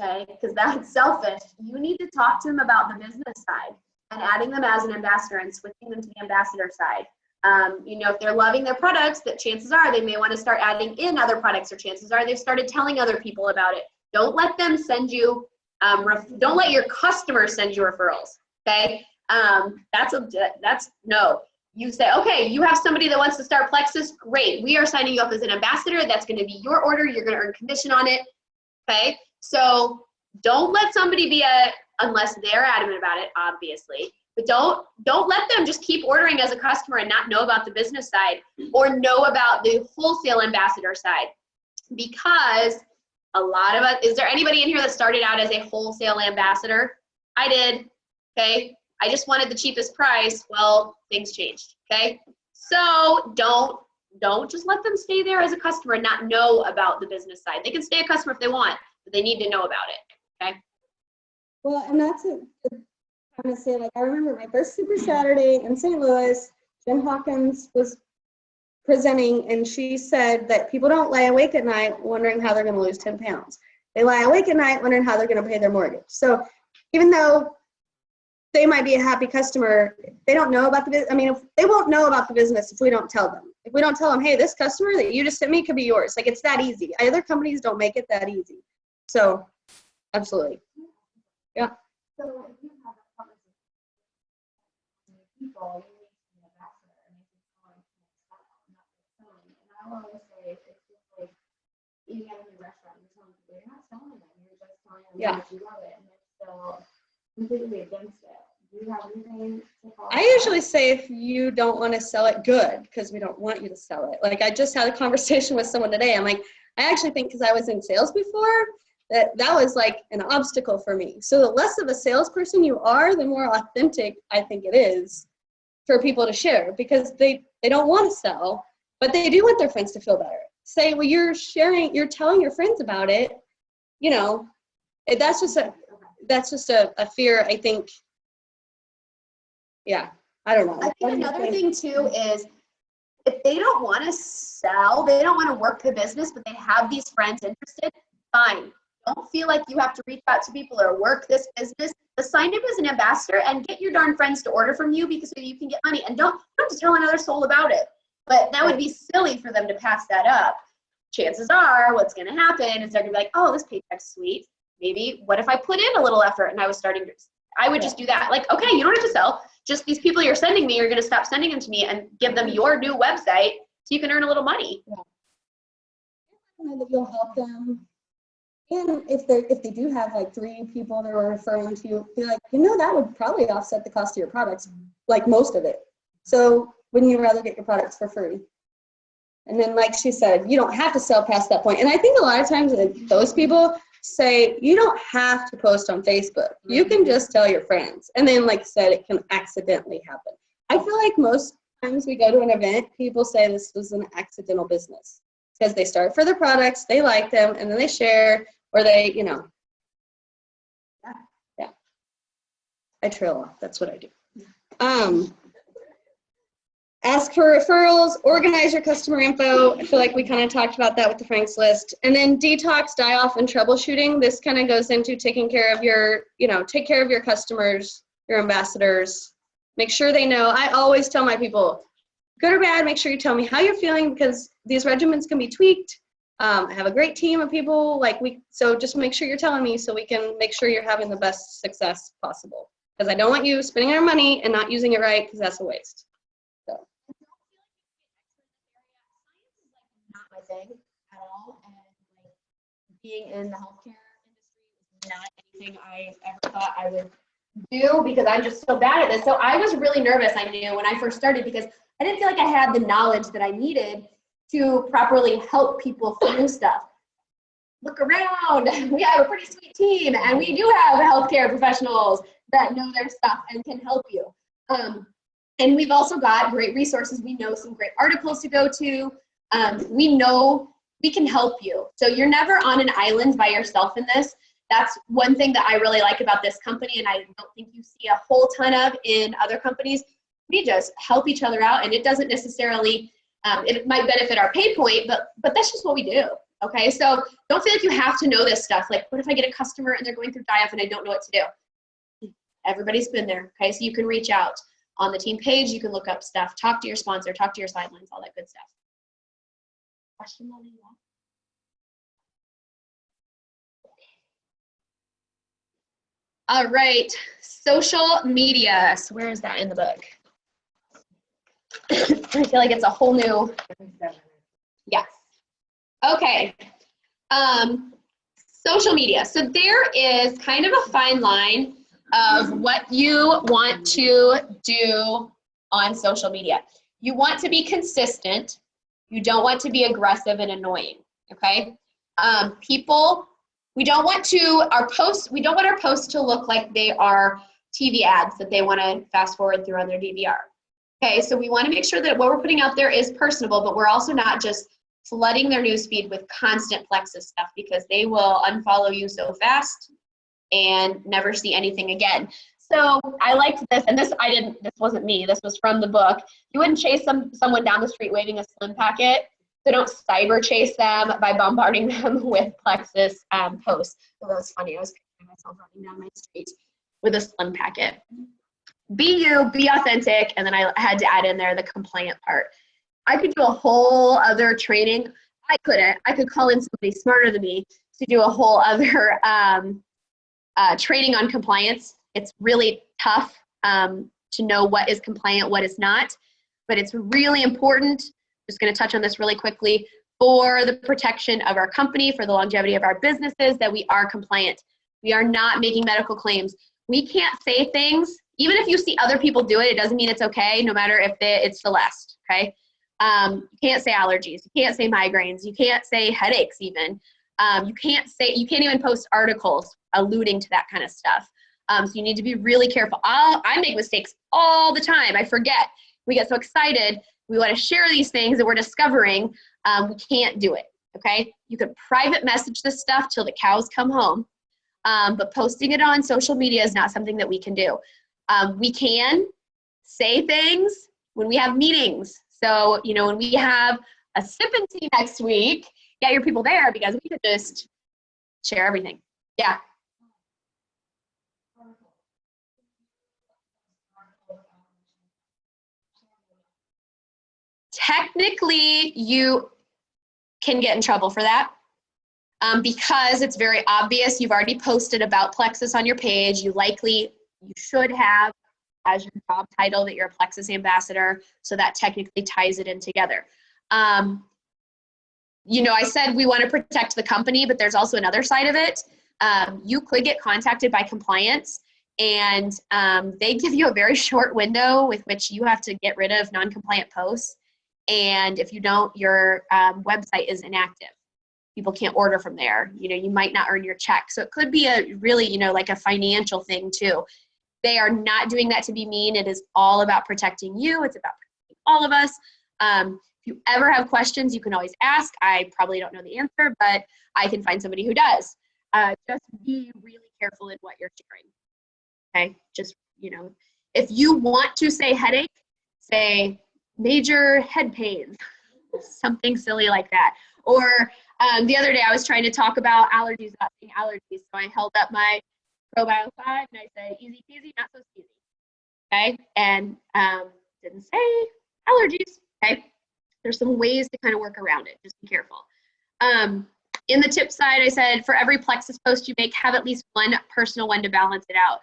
[SPEAKER 1] okay? Because that's selfish. You need to talk to them about the business side and adding them as an ambassador and switching them to the ambassador side. You know, if they're loving their products, that chances are they may want to start adding in other products, or chances are they've started telling other people about it. Don't let them send you, don't let your customers send you referrals, okay? No. You say, okay, you have somebody that wants to start Plexus, great. We are signing you up as an ambassador. That's going to be your order. You're going to earn commission on it, okay? So don't let somebody unless they're adamant about it, obviously. But don't let them just keep ordering as a customer and not know about the business side or know about the wholesale ambassador side. Because a lot of us, is there anybody in here that started out as a wholesale ambassador? I did, okay? I just wanted the cheapest price. Well, things changed, okay? So don't just let them stay there as a customer and not know about the business side. They can stay a customer if they want, but they need to know about it, okay?
[SPEAKER 2] Well, and that's a good time to say, like, I remember my first Super Saturday in St. Louis, Jen Hawkins was presenting, and she said that people don't lie awake at night wondering how they're going to lose 10 pounds. They lie awake at night wondering how they're going to pay their mortgage. So even though they might be a happy customer, they don't know about the business. I mean, if they won't know about the business if we don't tell them. If we don't tell them, hey, this customer that you just sent me could be yours. Like, it's that easy. Other companies don't make it that easy. So, absolutely. Yeah.
[SPEAKER 3] So if you have a conversation with people, you need to be an ambassador, and if it's going to not selling. And I will always say, it's just like eating at a new restaurant. You're telling people you're not selling them. You're just telling them that you love it, and they're still completely against it. Do you have anything to follow?
[SPEAKER 2] I usually say, if you don't want to sell it, good, because we don't want you to sell it. Like, I just had a conversation with someone today. I'm like, I actually think, because I was in sales before, that was like an obstacle for me. So the less of a salesperson you are, the more authentic I think it is for people to share because they don't want to sell, but they do want their friends to feel better. Say, well, you're telling your friends about it, you know, that's just a fear, I think. Yeah, I don't know.
[SPEAKER 1] I think another thing too is if they don't want to sell, they don't want to work the business, but they have these friends interested, fine. Don't feel like you have to reach out to people or work this business. But sign up as an ambassador and get your darn friends to order from you because so you can get money. And don't have to tell another soul about it. But that would be silly for them to pass that up. Chances are what's going to happen is they're going to be like, oh, this paycheck's sweet. Maybe what if I put in a little effort and I would just do that. Like, okay, you don't have to sell. Just these people you're sending me, you're going to stop sending them to me and give them your new website so you can earn a little money.
[SPEAKER 2] Yeah. And that you'll help them. And if they do have like 3 people they're referring to, be like, you know, that would probably offset the cost of your products, like most of it. So wouldn't you rather get your products for free? And then, like she said, you don't have to sell past that point. And I think a lot of times those people say, you don't have to post on Facebook. You can just tell your friends. And then, like I said, it can accidentally happen. I feel like most times we go to an event, people say this was an accidental business because they start for their products, they like them, and then they share, or they, you know. Yeah. I trail off. That's what I do. Ask for referrals, organize your customer info. I feel like we kind of talked about that with the Frank's list. And then detox, die off, and troubleshooting. This kind of goes into taking care of your, take care of your customers, your ambassadors. Make sure they know. I always tell my people, good or bad, make sure you tell me how you're feeling because these regimens can be tweaked. I have a great team of people so just make sure you're telling me so we can make sure you're having the best success possible. Because I don't want you spending our money and not using it right because that's a waste.
[SPEAKER 1] Not my thing at all, and like being in the healthcare industry is not anything I ever thought I would do because I'm just so bad at this. So I was really nervous, I knew, when I first started because I didn't feel like I had the knowledge that I needed to properly help people through stuff. Look around, we have a pretty sweet team, and we do have healthcare professionals that know their stuff and can help you. And we've also got great resources. We know some great articles to go to. We know we can help you. So you're never on an island by yourself in this. That's one thing that I really like about this company, and I don't think you see a whole ton of in other companies. We just help each other out, and it doesn't necessarily, it might benefit our pay point, but that's just what we do, okay? So don't feel like you have to know this stuff. Like, what if I get a customer and they're going through die-off and I don't know what to do? Everybody's been there, okay? So you can reach out on the team page. You can look up stuff, talk to your sponsor, talk to your sidelines, all that good stuff. Question on that? All right, social media. So where is that in the book? I feel like it's a whole new, yes. Okay, social media. So there is kind of a fine line of what you want to do on social media. You want to be consistent. You don't want to be aggressive and annoying, okay? We don't want our posts to look like they are TV ads that they want to fast forward through on their DVR. Okay, so we want to make sure that what we're putting out there is personable, but we're also not just flooding their newsfeed with constant Plexus stuff because they will unfollow you so fast and never see anything again. So I liked this, and this wasn't me, this was from the book. You wouldn't chase someone down the street waving a slim packet, so don't cyber chase them by bombarding them with Plexus posts. So that was funny, I was picturing myself running down my street with a slim packet. Be you, be authentic, and then I had to add in there the compliant part. I could do a whole other training. I could call in somebody smarter than me to do a whole other training on compliance. It's really tough to know what is compliant, what is not, but it's really important. Just going to touch on this really quickly for the protection of our company, for the longevity of our businesses, that we are compliant. We are not making medical claims. We can't say things, even if you see other people do it, it doesn't mean it's okay, no matter if it's Celeste, okay? You can't say allergies. You can't say migraines. You can't say headaches even. You can't even post articles alluding to that kind of stuff. So you need to be really careful. I make mistakes all the time. I forget. We get so excited. We want to share these things that we're discovering. We can't do it, okay? You can private message this stuff till the cows come home, but posting it on social media is not something that we can do. We can say things when we have meetings. So, you know, when we have a sip and tea next week, get your people there because we could just share everything. Yeah. Technically, you can get in trouble for that because it's very obvious. You've already posted about Plexus on your page. You should have as your job title that you're a Plexus ambassador, so that technically ties it in together. You know, I said we want to protect the company, but there's also another side of it. You could get contacted by compliance, and they give you a very short window with which you have to get rid of non-compliant posts. And if you don't, your website is inactive. People can't order from there. You know, you might not earn your check. So it could be a really, you know, like a financial thing too. They are not doing that to be mean. It is all about protecting you. It's about protecting all of us. If you ever have questions, you can always ask. I probably don't know the answer, but I can find somebody who does. Just be really careful in what you're sharing. Okay, just, you know, if you want to say headache, say major head pains, something silly like that. Or the other day I was trying to talk about allergies, not saying allergies, so I held up my ProBio 5 and I said easy peasy, not so easy. Okay, and didn't say allergies. Okay, there's some ways to kind of work around it. Just be careful. In the tip side, I said for every Plexus post you make, have at least one personal one to balance it out.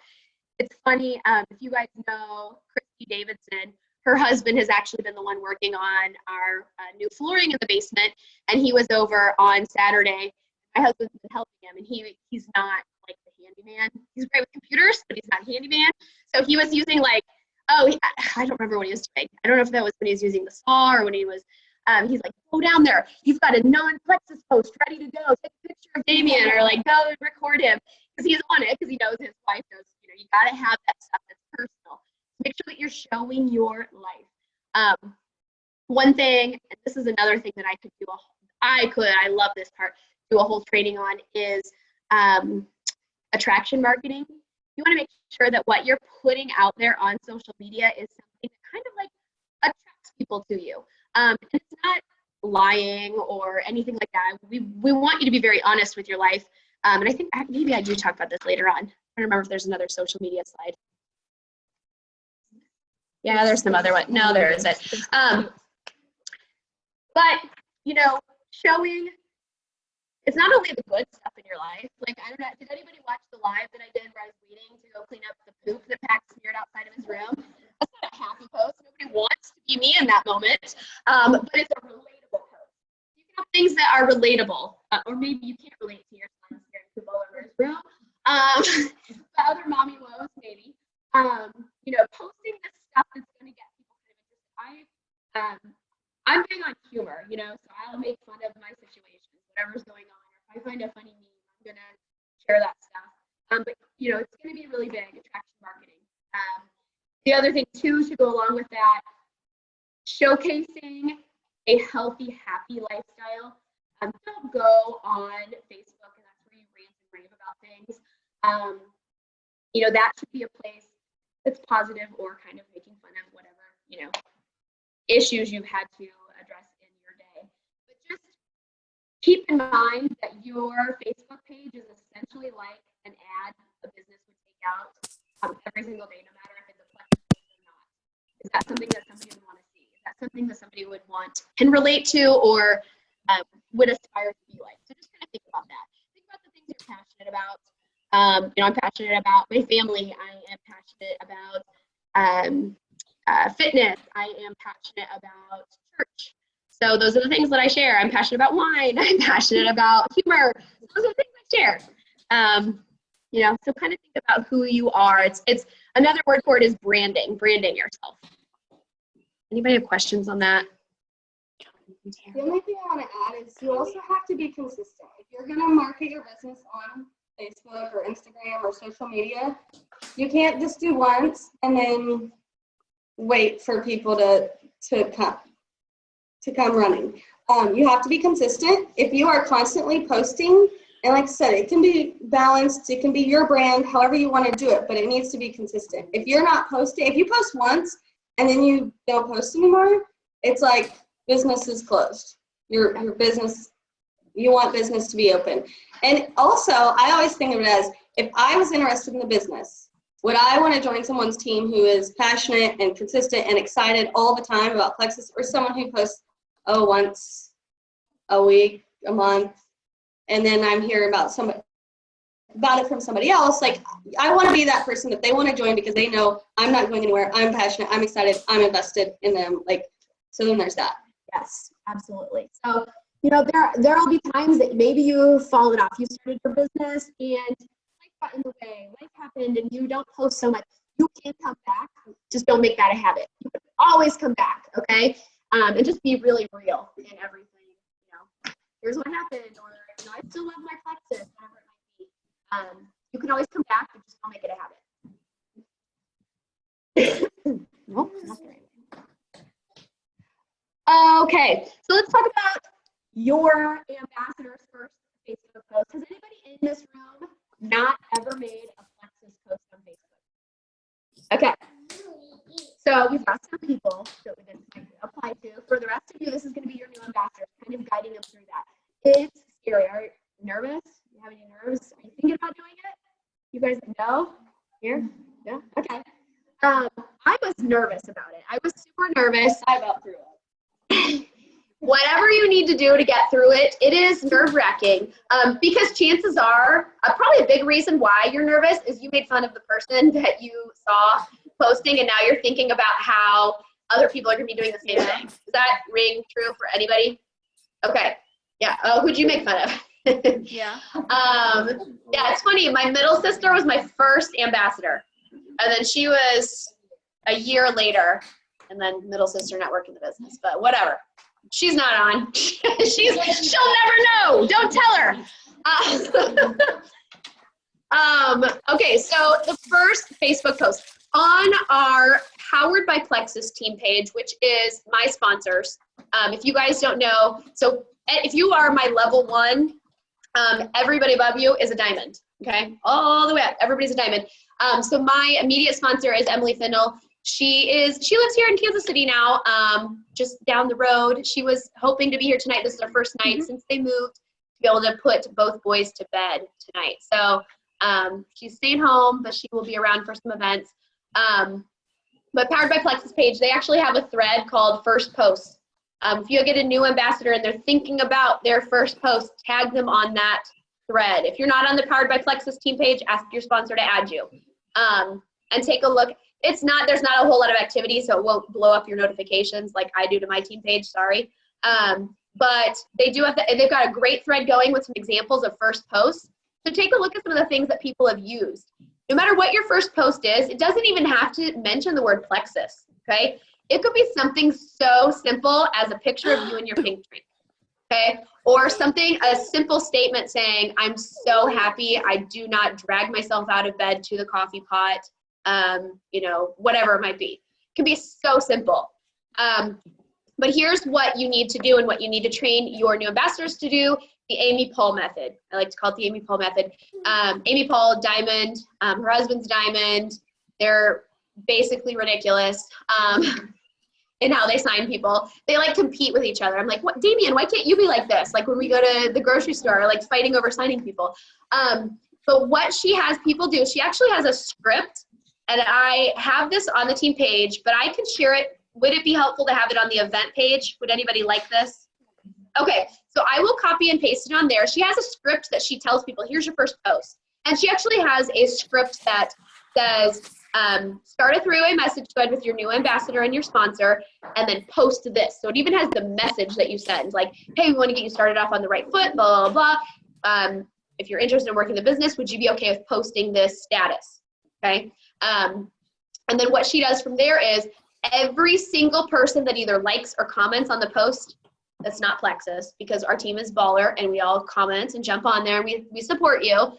[SPEAKER 1] It's funny, if you guys know Christy Davidson, her husband has actually been the one working on our new flooring in the basement, and he was over on Saturday. My husband's been helping him, and he's not like the handyman. He's great with computers, but he's not a handyman. So he was using like, I don't remember what he was doing. I don't know if that was when he was using the saw or when he was, he's like, go down there. You've got a non-Plexus post ready to go. Take a picture of Damien or like go and record him because he's on it because he knows his wife knows, you know, you got to have that stuff that's personal. Make sure that you're showing your life. One thing, and this is another thing that I love this part, do a whole training on is attraction marketing. You want to make sure that what you're putting out there on social media is something that kind of like attracts people to you. It's not lying or anything like that. We want you to be very honest with your life. And I think maybe I do talk about this later on. I don't remember if there's another social media slide. Yeah, there's some other one. No, there isn't. But, you know, showing, it's not only the good stuff in your life. Like, I don't know, did anybody watch the live that I did where I was waiting to go clean up the poop that Pat smeared outside of his room? That's not a happy post. Nobody wants to be me in that moment. But it's a relatable post. You can have things that are relatable, or maybe you can't relate to your son scaring poop all over his room. But other mommy woes, maybe. You know, posting this stuff that's going to get people kind of interested. I'm big on humor, you know, so I'll make fun of my situations, whatever's going on. If I find a funny meme, I'm going to share that stuff. But, you know, it's going to be really big, attraction marketing. The other thing, too, to go along with that, showcasing a healthy, happy lifestyle. Don't go on Facebook, and that's where you rant and rave about things. You know, that should be a place that's positive or kind of making fun of whatever, you know, issues you've had to address in your day. But just keep in mind that your Facebook page is essentially like an ad a business would take out every single day, no matter if it's a Plexus post or not. Is that something that somebody would want to see? Is that something that somebody would want, can relate to, or would aspire to be like? So just kind of think about that. Think about the things you're passionate about. You know, I'm passionate about my family. I am passionate about fitness. I am passionate about church. So those are the things that I share. I'm passionate about wine. I'm passionate about humor. Those are the things I share. You know, so kind of think about who you are. It's another word for it is branding yourself. Anybody have questions on that?
[SPEAKER 2] The only thing I want to add is you also have to be consistent. If you're going to market your business on Facebook or Instagram or social media, You can't just do once and then wait for people to come running. You have to be consistent. If you are constantly posting, and like I said, it can be balanced, it can be your brand, however you want to do it, but it needs to be consistent. If you're not posting, if you post once and then you don't post anymore, it's like business is closed. Your business, you want business to be open. And also, I always think of it as, if I was interested in the business, would I want to join someone's team who is passionate and consistent and excited all the time about Plexus, or someone who posts, once a week, a month, and then I'm hearing about it from somebody else? Like, I want to be that person that they want to join because they know I'm not going anywhere, I'm passionate, I'm excited, I'm invested in them. Like, so then there's that.
[SPEAKER 1] Yes, absolutely. So, there will be times that maybe you've fallen off. You started your business and life got in the way, life happened, and you don't post so much. You can come back. Just don't make that a habit. You can always come back, okay? And just be really real in everything. Here's what happened, or I still love my Plexus, whatever it might be. You can always come back, but just don't make it a habit. Nope, not there. Okay, so let's talk about your ambassador's first Facebook post. Has anybody in this room not ever made a Plexus post on Facebook? Okay, so we've got some people that we didn't apply to. For the rest of you, this is going to be your new ambassador, kind of guiding them through that. It's scary. Are you nervous? Do you have any nerves? Are you thinking about doing it? You guys know? Here? Yeah? Okay. I was nervous about it. I was super nervous. I got through it. Whatever you need to do to get through it, it is nerve-wracking, because chances are, probably a big reason why you're nervous is you made fun of the person that you saw posting, and now you're thinking about how other people are going to be doing the same thing. Does that ring true for anybody? Okay. Yeah. Oh, who'd you make fun of?
[SPEAKER 4] Yeah.
[SPEAKER 1] Yeah, it's funny. My middle sister was my first ambassador, and then she was a year later, and then middle sister not working the business, but whatever. She's not on. She'll never know. Don't tell her. Okay, so the first Facebook post on our Powered by Plexus team page, which is my sponsors. If you guys don't know, so if you are my level 1, everybody above you is a diamond. Okay, all the way up, everybody's a diamond. So my immediate sponsor is Emily Findle. She lives here in Kansas City now, just down the road. She was hoping to be here tonight. This is her first night since they moved, to be able to put both boys to bed tonight. So she's staying home, but she will be around for some events. But Powered by Plexus page, they actually have a thread called First Post. If you get a new ambassador and they're thinking about their first post, tag them on that thread. If you're not on the Powered by Plexus team page, ask your sponsor to add you. And take a look. There's not a whole lot of activity, so it won't blow up your notifications like I do to my team page, sorry. But they've got a great thread going with some examples of first posts. So take a look at some of the things that people have used. No matter what your first post is, it doesn't even have to mention the word Plexus, okay? It could be something so simple as a picture of you and your pink drink, okay? Or a simple statement saying, I'm so happy I do not drag myself out of bed to the coffee pot, whatever it might be. It can be so simple. But here's what you need to do and what you need to train your new ambassadors to do, the Amy Paul method. I like to call it the Amy Paul method. Amy Paul, diamond, her husband's diamond. They're basically ridiculous in how they sign people. They like compete with each other. I'm like, what, Damien, why can't you be like this? Like when we go to the grocery store, like fighting over signing people. But what she has people do, she actually has a script, and I have this on the team page, but I can share it. Would it be helpful to have it on the event page? Would anybody like this? Okay, so I will copy and paste it on there. She has a script that she tells people, here's your first post. And she actually has a script that says, start a three-way message thread with your new ambassador and your sponsor, and then post this. So it even has the message that you send, like, hey, we want to get you started off on the right foot, blah, blah, blah. If you're interested in working the business, would you be okay with posting this status? Okay. And then what she does from there is every single person that either likes or comments on the post, that's not Plexus, because our team is baller and we all comment and jump on there and we support you.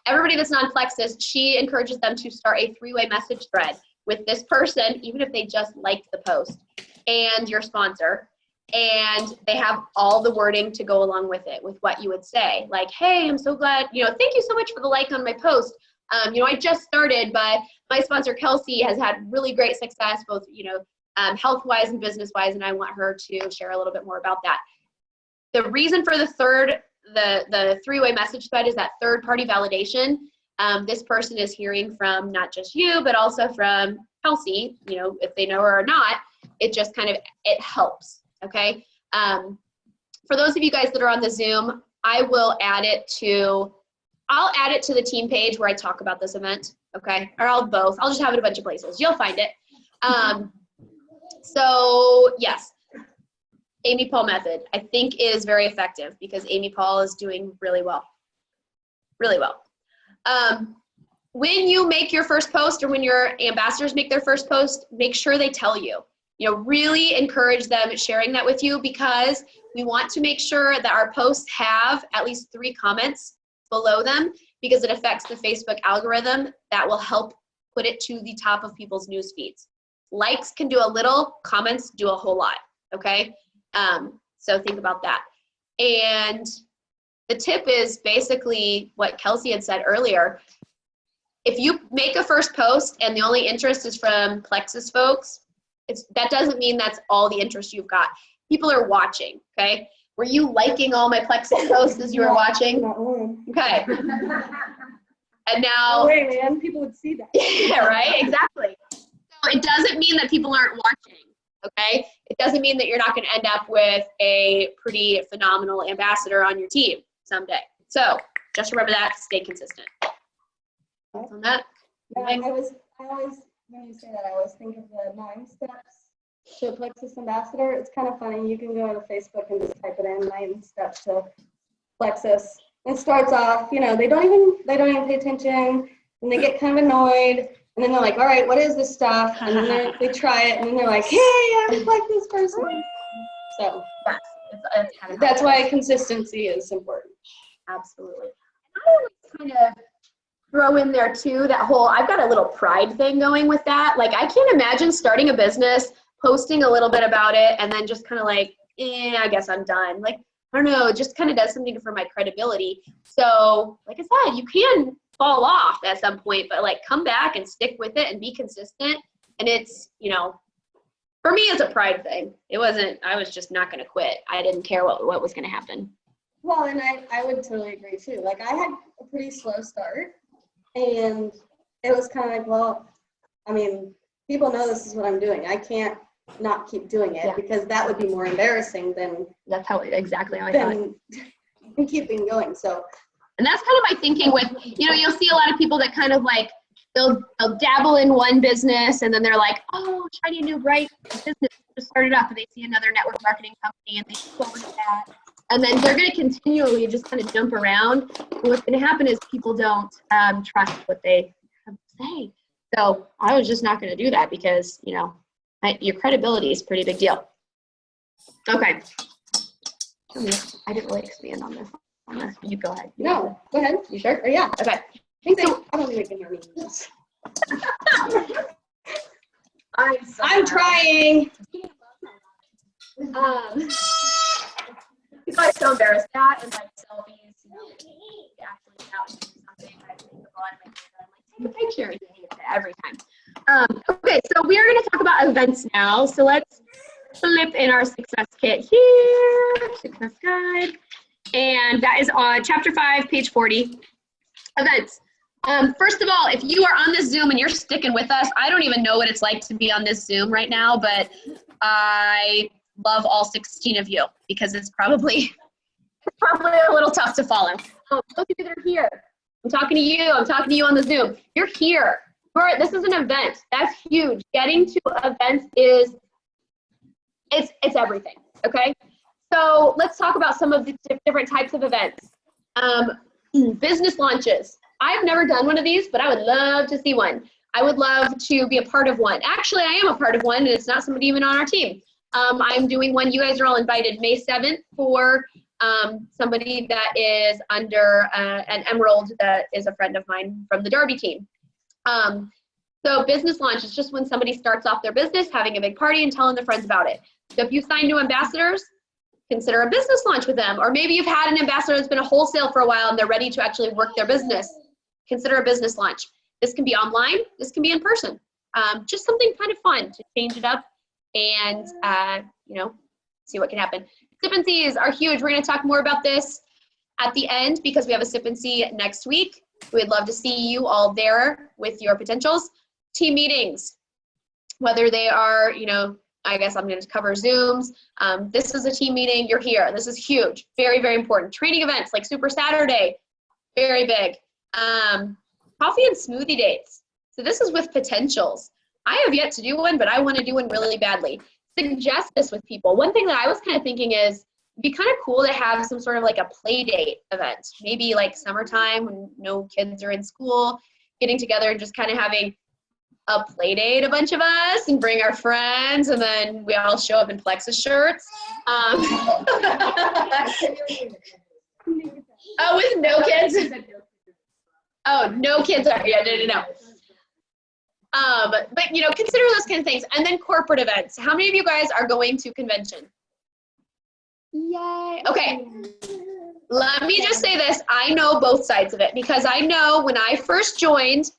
[SPEAKER 1] everybody that's on Plexus, she encourages them to start a 3-way message thread with this person, even if they just liked the post, and your sponsor. And they have all the wording to go along with it, with what you would say. Like, hey, I'm so glad, thank you so much for the like on my post. I just started, but my sponsor, Kelsey, has had really great success, both, health-wise and business-wise, and I want her to share a little bit more about that. The reason for the 3-way message thread is that third-party validation. This person is hearing from not just you, but also from Kelsey, if they know her or not. It just it helps, okay? For those of you guys that are on the Zoom, I'll add it to the team page where I talk about this event, okay? Or I'll just have it a bunch of places. You'll find it. So yes, Amy Paul method, I think, is very effective because Amy Paul is doing really well. Really well. When you make your first post, or when your ambassadors make their first post, make sure they tell you. Really encourage them sharing that with you, because we want to make sure that our posts have at least 3 comments below them, because it affects the Facebook algorithm. That will help put it to the top of people's news feeds. Likes can do a little, comments do a whole lot, okay? So think about that. And the tip is basically what Kelsey had said earlier. If you make a first post and the only interest is from Plexus folks, that doesn't mean that's all the interest you've got. People are watching, okay? Were you liking all my Plexus posts as you were watching?
[SPEAKER 2] Not one.
[SPEAKER 1] Okay. And now,
[SPEAKER 2] No way, man. People would see that.
[SPEAKER 1] yeah, right? Exactly. So it doesn't mean that people aren't watching, okay? It doesn't mean that you're not going to end up with a pretty phenomenal ambassador on your team someday. So just remember that, stay consistent. Thoughts on that?
[SPEAKER 2] Yeah, I always, when you say that, I always think of the 9 steps to a Plexus ambassador. It's kind of funny. You can go to Facebook and just type it in, 9 steps to Plexus. It starts off, they don't even pay attention, and they get kind of annoyed, and then they're like, all right, what is this stuff? And then they try it, and then they're like, hey, I'm a Plexus person. So
[SPEAKER 1] Yes, it's kind of
[SPEAKER 2] that's why consistency is important.
[SPEAKER 1] absolutely. And I always kind of throw in there too that whole, I've got a little pride thing going with that. Like, I can't imagine starting a business, posting a little bit about it, and then just kind of like, I guess I'm done. Like, I don't know, it just kind of does something for my credibility. So like I said, you can fall off at some point, but like, come back and stick with it and be consistent. And it's, for me, it's a pride thing. It wasn't, I was just not going to quit. I didn't care what was going to happen.
[SPEAKER 2] Well, and I would totally agree too. Like, I had a pretty slow start, and it was kind of like, well, I mean, people know this is what I'm doing. I can't not keep doing it, because that would be more embarrassing than
[SPEAKER 1] That's exactly how I thought.
[SPEAKER 2] than keeping going. So,
[SPEAKER 1] and that's kind of my thinking with, you'll see a lot of people that kind of like, they'll dabble in one business, and then they're like, oh, shiny new bright business just started up, and they see another network marketing company, and they go into that. And then they're going to continually just kind of jump around. And what's going to happen is people don't trust what they have to say. So I was just not going to do that, because, your credibility is a pretty big deal. Okay. I didn't really expand on this. You go ahead.
[SPEAKER 2] no, go ahead.
[SPEAKER 1] You sure?
[SPEAKER 2] Or yeah.
[SPEAKER 1] Okay.
[SPEAKER 2] I don't think they can hear me. I'm trying.
[SPEAKER 1] People are so embarrassed at, and like selfies, actually out and do something. I think of a lot of my kids, I'm like, take a picture, and you hate it every time. Okay, so we are going to talk about events now. So let's flip in our success kit here, success guide, and that is on chapter 5, page 40, events. First of all, if you are on this Zoom and you're sticking with us, I don't even know what it's like to be on this Zoom right now, but I love all 16 of you, because it's probably a little tough to follow. Those of you that are here, I'm talking to you on the Zoom. You're here. This is an event. That's huge. Getting to events it's everything, okay? So let's talk about some of the different types of events. Business launches. I've never done one of these, but I would love to see one. I would love to be a part of one. Actually, I am a part of one, and it's not somebody even on our team. I'm doing one. You guys are all invited May 7th for somebody that is under an Emerald that is a friend of mine from the Derby team. So business launch is just when somebody starts off their business, having a big party and telling their friends about it. So if you sign new ambassadors, consider a business launch with them. Or maybe you've had an ambassador that's been a wholesale for a while and they're ready to actually work their business. Consider a business launch. This can be online, this can be in person. Just something kind of fun to change it up and, see what can happen. Sip and Sees are huge. We're going to talk more about this at the end because we have a Sip and See next week. We'd love to see you all there with your potentials. Team meetings, whether they are, I guess I'm going to cover Zooms. This is a team meeting. You're here. This is huge. Very, very important. Training events like Super Saturday, very big. Coffee and smoothie dates. So this is with potentials. I have yet to do one, but I want to do one really badly. Suggest this with people. One thing that I was kind of thinking is it'd be kind of cool to have some sort of like a play date event, maybe like summertime when no kids are in school, getting together and just kind of having a play date, a bunch of us, and bring our friends, and then we all show up in Plexus shirts. Oh, with no kids? Oh, no kids are, yeah, no. But consider those kind of things. And then corporate events. How many of you guys are going to convention? Yay. Okay. Let me just say this. I know both sides of it because I know when I first joined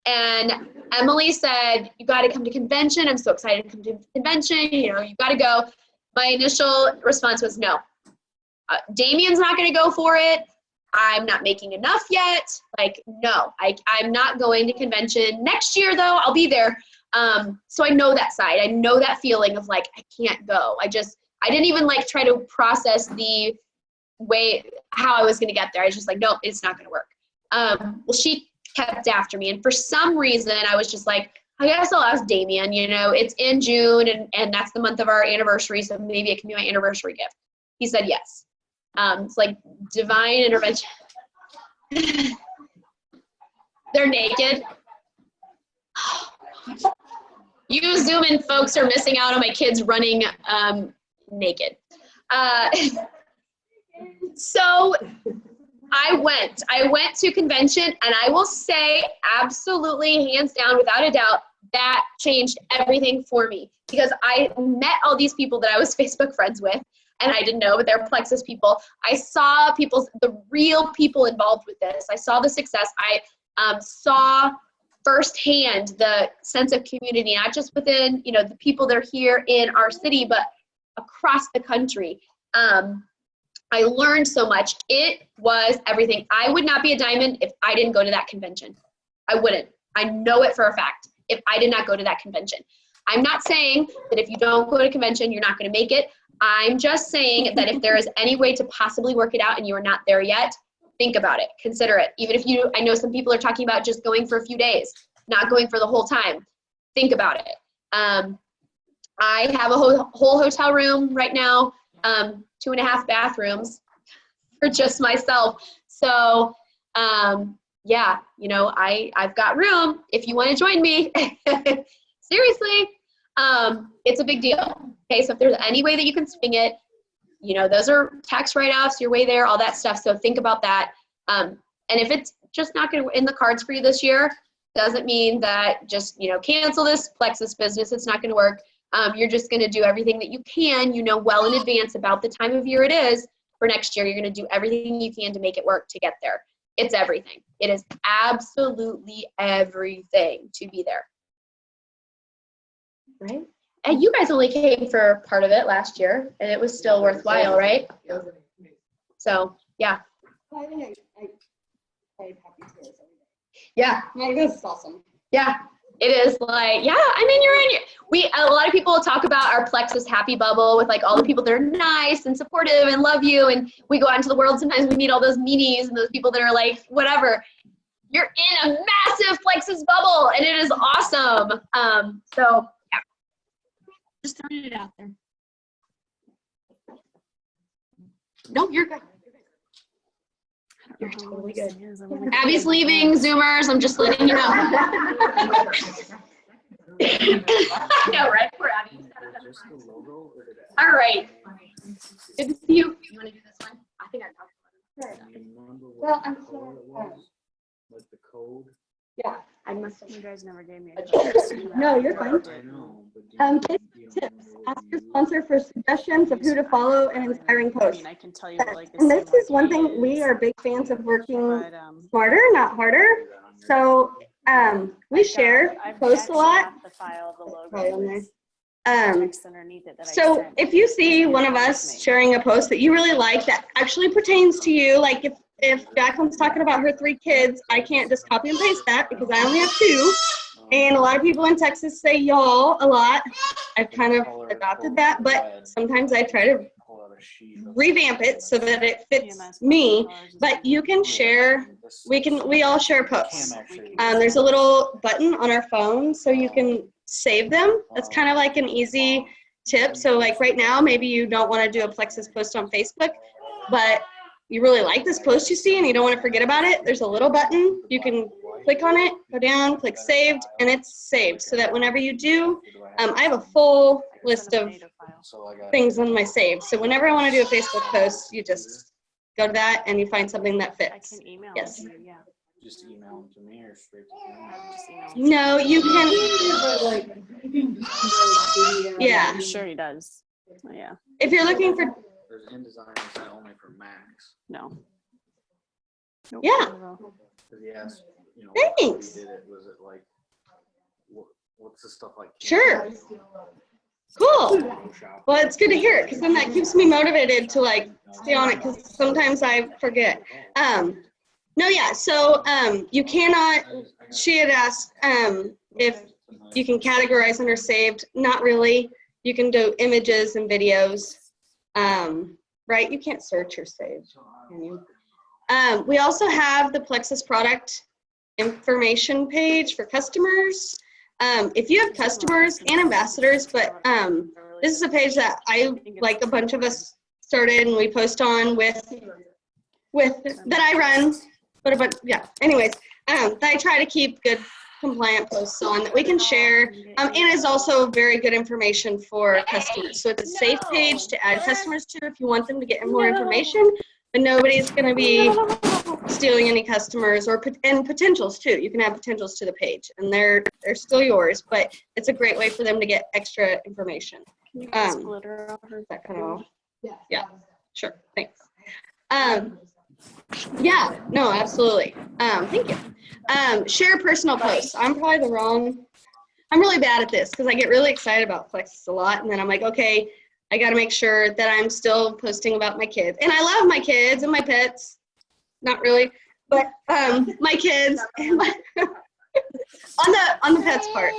[SPEAKER 1] and Emily said, you got to come to convention. I'm so excited to come to convention. You got to go. My initial response was no. Damien's not going to go for it. I'm not making enough yet. Like, no, I'm not going to convention. Next year, though, I'll be there. So I know that side. I know that feeling of like, I can't go. I didn't even like try to process the way how I was going to get there. I was just like, nope, it's not going to work. Well, she kept after me. And for some reason, I was just like, I guess I'll ask Damien, it's in June and that's the month of our anniversary. So maybe it can be my anniversary gift. He said yes. It's like divine intervention. They're naked. You Zoom in folks are missing out on my kids running naked. So I went to convention and I will say absolutely hands down without a doubt that changed everything for me because I met all these people that I was Facebook friends with. And I didn't know, but they're Plexus people. I saw the real people involved with this. I saw the success. I saw firsthand the sense of community, not just within, the people that are here in our city, but across the country. I learned so much. It was everything. I would not be a diamond if I didn't go to that convention. I wouldn't. I know it for a fact if I did not go to that convention. I'm not saying that if you don't go to convention, you're not going to make it. I'm just saying that if there is any way to possibly work it out and you are not there yet, think about it. Consider it. Even if I know some people are talking about just going for a few days, not going for the whole time. Think about it. I have a whole hotel room right now, 2.5 bathrooms for just myself. So, yeah, I've got room if you want to join me. Seriously, it's a big deal. Okay, so if there's any way that you can swing it, those are tax write-offs, your way there, all that stuff. So think about that. And if it's just not going to in the cards for you this year, doesn't mean that just, cancel this Plexus business. It's not going to work. You're just going to do everything that you can, well in advance about the time of year it is for next year. You're going to do everything you can to make it work to get there. It's everything. It is absolutely everything to be there. Right? And you guys only came for part of it last year, and it was still worthwhile, right? So, yeah.
[SPEAKER 2] I think I played Happy Tears every day.
[SPEAKER 1] Yeah.
[SPEAKER 2] This is awesome.
[SPEAKER 1] Yeah. It is like, yeah, I mean, a lot of people talk about our Plexus happy bubble with like all the people that are nice and supportive and love you. And we go out into the world. Sometimes we meet all those meanies and those people that are like, whatever. You're in a massive Plexus bubble and it is awesome. So yeah, just throwing it out there. No, you're good. You're totally good. Abby's leaving, Zoomers. I'm just letting you know. I know, right? Poor Abby.
[SPEAKER 6] just the logo or did it?
[SPEAKER 1] All right. Good to see you. You want to do this one? I think I talked about it.
[SPEAKER 6] Do you remember
[SPEAKER 2] Well,
[SPEAKER 6] what
[SPEAKER 2] I'm
[SPEAKER 6] color
[SPEAKER 2] sorry.
[SPEAKER 6] it was? Like the code?
[SPEAKER 2] Yeah.
[SPEAKER 1] I must have.
[SPEAKER 4] You guys never gave me a
[SPEAKER 2] No, you're fine.
[SPEAKER 6] I know, but do
[SPEAKER 2] Tips.
[SPEAKER 6] you don't remember what
[SPEAKER 2] Ask
[SPEAKER 6] you
[SPEAKER 2] your
[SPEAKER 6] used?
[SPEAKER 2] sponsor for suggestions of who to follow and inspiring
[SPEAKER 4] I
[SPEAKER 2] posts.
[SPEAKER 4] mean, I can tell you like
[SPEAKER 2] And this is one thing, we are big fans of working
[SPEAKER 4] but
[SPEAKER 2] smarter, not harder. So we share posts a lot.
[SPEAKER 4] The file, the
[SPEAKER 2] Probably on
[SPEAKER 4] logo,
[SPEAKER 2] there.
[SPEAKER 4] text underneath it that I
[SPEAKER 2] So
[SPEAKER 4] sent.
[SPEAKER 2] if you see one of us sharing a post that you really like that actually pertains to you, like if Jacqueline's talking about her 3 kids, I can't just copy and paste that because I only have 2. And a lot of people in Texas say y'all a lot. I've kind of adopted that, but sometimes I try to revamp it so that it fits me. But you can share, we all share posts. There's a little button on our phone so you can save them. That's kind of like an easy tip. So like right now, maybe you don't want to do a Plexus post on Facebook, but you really like this post you see and you don't want to forget about it. There's a little button. You can click on it, go down, click saved, and it's saved so that whenever you do, I have a full list of things on my save. So whenever I want to do a Facebook post, you just go to that and you find something that
[SPEAKER 4] I
[SPEAKER 2] fits.
[SPEAKER 4] can email
[SPEAKER 2] Yes.
[SPEAKER 4] it to you, yeah.
[SPEAKER 6] Just email them to me or straight to you?
[SPEAKER 4] Just email it.
[SPEAKER 2] No, you can, yeah.
[SPEAKER 4] I'm sure he does. Oh, yeah,
[SPEAKER 2] If you're looking for,
[SPEAKER 6] There's InDesign, is that only for Macs?
[SPEAKER 4] no. Nope,
[SPEAKER 2] Yeah.
[SPEAKER 4] not at all.
[SPEAKER 6] Because he asked, you know, how he
[SPEAKER 2] Thanks.
[SPEAKER 6] did it, was it like, what's the stuff like?
[SPEAKER 2] Sure. Cool.
[SPEAKER 6] Photoshop?
[SPEAKER 2] Well, it's good to hear it because then that keeps me motivated to like stay on it because sometimes I forget. No, yeah. So you cannot. She had asked if you can categorize under saved. Not really. You can do images and videos. Right? You can't search or save. Can you? We also have the Plexus product information page for customers. If you have customers and ambassadors, but this is a page that like a bunch of us started and we post on with that I run, but yeah, anyways, that I try to keep good compliant posts on that we can share, and is also very good information for customers. So it's a safe page to add customers to if you want them to get more information, but nobody's going to be stealing any customers and potentials too. You can add potentials to the page and they're still yours, but it's a great way for them to get extra information. That kind of, yeah, sure, thanks. Yeah, no, absolutely. Thank you. Share personal posts. I'm really bad at this because I get really excited about Plexus a lot and then I'm like, okay, I got to make sure that I'm still posting about my kids. And I love my kids and my pets. Not really, but my kids and on the pets part.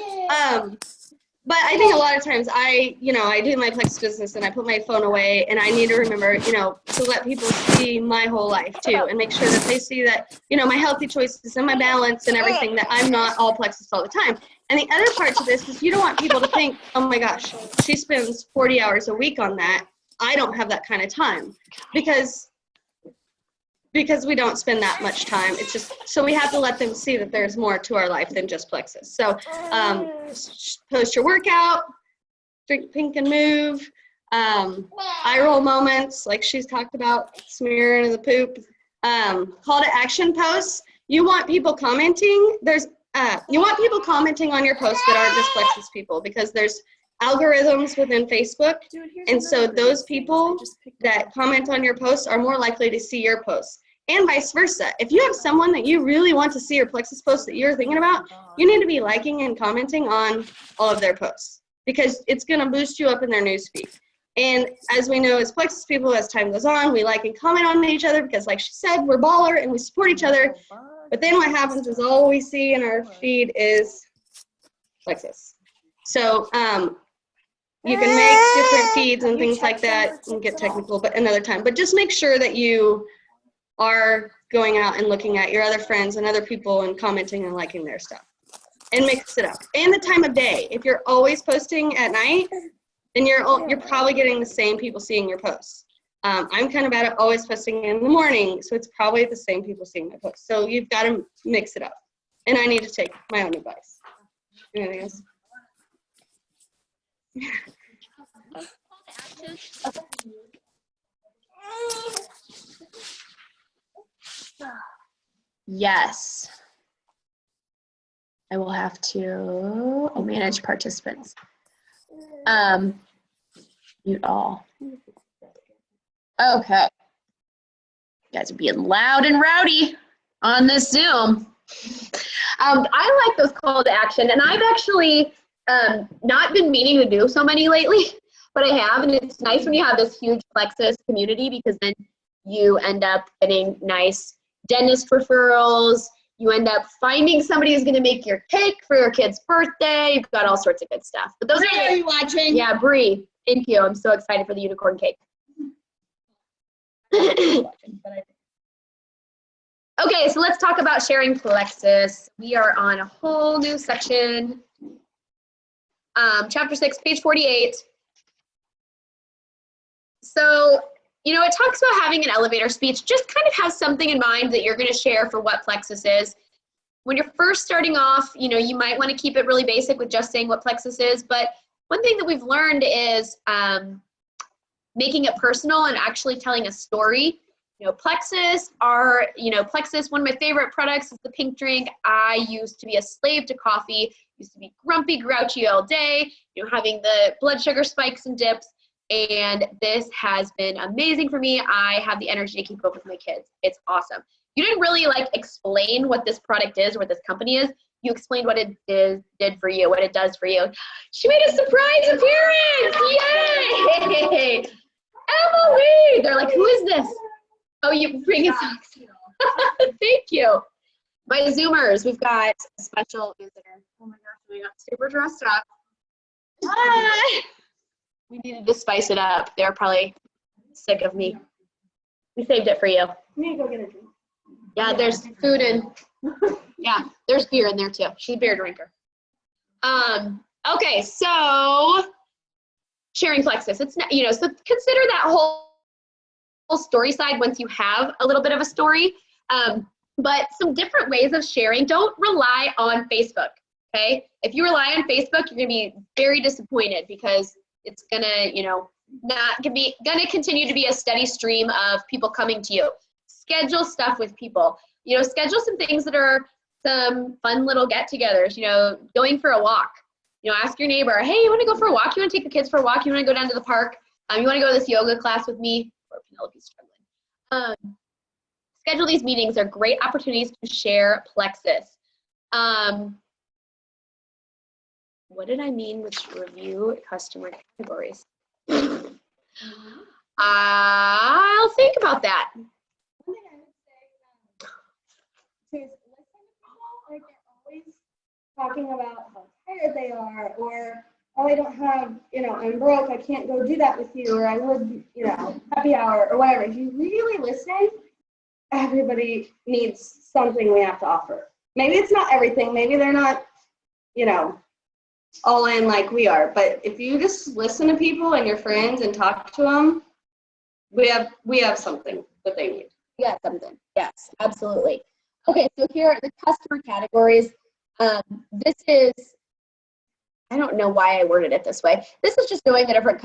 [SPEAKER 2] But I think a lot of times I do my Plexus business and I put my phone away and I need to remember, to let people see my whole life too and make sure that they see that, my healthy choices and my balance and everything, that I'm not all Plexus all the time. And the other part to this is you don't want people to think, oh my gosh, she spends 40 hours a week on that. I don't have that kind of time because we don't spend that much time. It's just, so we have to let them see that there's more to our life than just Plexus. So post your workout, drink pink and move, eye roll moments like she's talked about, smearing the poop, call to action posts. You want people commenting. You want people commenting on your posts that aren't just Plexus people because there's algorithms within Facebook. And so those people that comment on your posts are more likely to see your posts. And vice versa. If you have someone that you really want to see your Plexus post that you're thinking about, you need to be liking and commenting on all of their posts because it's going to boost you up in their newsfeed. And as we know as Plexus people, as time goes on, we like and comment on each other because like she said, we're baller and we support each other. But then what happens is all we see in our feed is Plexus. So you can make different feeds and things like that and get technical, but another time. But just make sure that you are going out and looking at your other friends and other people and commenting and liking their stuff. And mix it up. And the time of day. If you're always posting at night, then you're probably getting the same people seeing your posts. I'm kind of bad at always posting in the morning, so it's probably the same people seeing my posts. So you've got to mix it up. And I need to take my own advice. Anything else?
[SPEAKER 1] Yes. I will have to manage participants. Mute all. Okay. You guys are being loud and rowdy on this Zoom. I like those call to action, and I've actually not been meaning to do so many lately, but I have, and it's nice when you have this huge Plexus community because then you end up getting nice dentist referrals. You end up finding somebody who's going to make your cake for your kid's birthday. You've got all sorts of good stuff. But those
[SPEAKER 2] Bree, are you watching?
[SPEAKER 1] Yeah, Bree. Thank you. I'm so excited for the unicorn cake. Okay, so let's talk about sharing Plexus. We are on a whole new section. Chapter 6, page 48. So, you know, it talks about having an elevator speech. Just kind of have something in mind that you're going to share for what Plexus is. When you're first starting off, you know, you might want to keep it really basic with just saying what Plexus is. But one thing that we've learned is making it personal and actually telling a story. You know, Plexus, one of my favorite products is the pink drink. I used to be a slave to coffee, used to be grumpy, grouchy all day, you know, having the blood sugar spikes and dips. And this has been amazing for me. I have the energy to keep up with my kids. It's awesome. You didn't really like explain what this product is or what this company is. You explained what it did for you, what it does for you. She made a surprise appearance. Yay! Emily! They're like, who is this? Oh, you bring it. Thank you. My Zoomers, we've got a special visitor. Oh my gosh, we got super dressed up. Hi. We needed to spice it up. They're probably sick of me. We saved it for you.
[SPEAKER 2] We need to go get a drink.
[SPEAKER 1] Yeah, there's food and yeah, there's beer in there too. She's a beer drinker. Okay, so sharing Plexus. It's not, you know, so consider that whole story side once you have a little bit of a story. But some different ways of sharing. Don't rely on Facebook. Okay, if you rely on Facebook, you're gonna be very disappointed because it's gonna, you know, gonna continue to be a steady stream of people coming to you. Schedule stuff with people. You know, schedule some things that are some fun little get-togethers. You know, going for a walk. You know, ask your neighbor, hey, you want to go for a walk? You want to take the kids for a walk? You want to go down to the park? You want to go to this yoga class with me? Or Penelope's struggling. Schedule these meetings. Are great opportunities to share Plexus. What did I mean with review customer categories? I'll think about that.
[SPEAKER 2] One thing I would say is listen to people, like they're always talking about how tired they are, or oh, I don't have, you know, I'm broke, I can't go do that with you, or I would, you know, happy hour or whatever. If you really listen, everybody needs something we have to offer. Maybe it's not everything, maybe they're not, you know, all in like we are, but if you just listen to people and your friends and talk to them, we have something that they need.
[SPEAKER 1] Yeah, something. Yes, absolutely. Okay, so here are the customer categories. This is, I don't know why I worded it this way. This is just knowing the different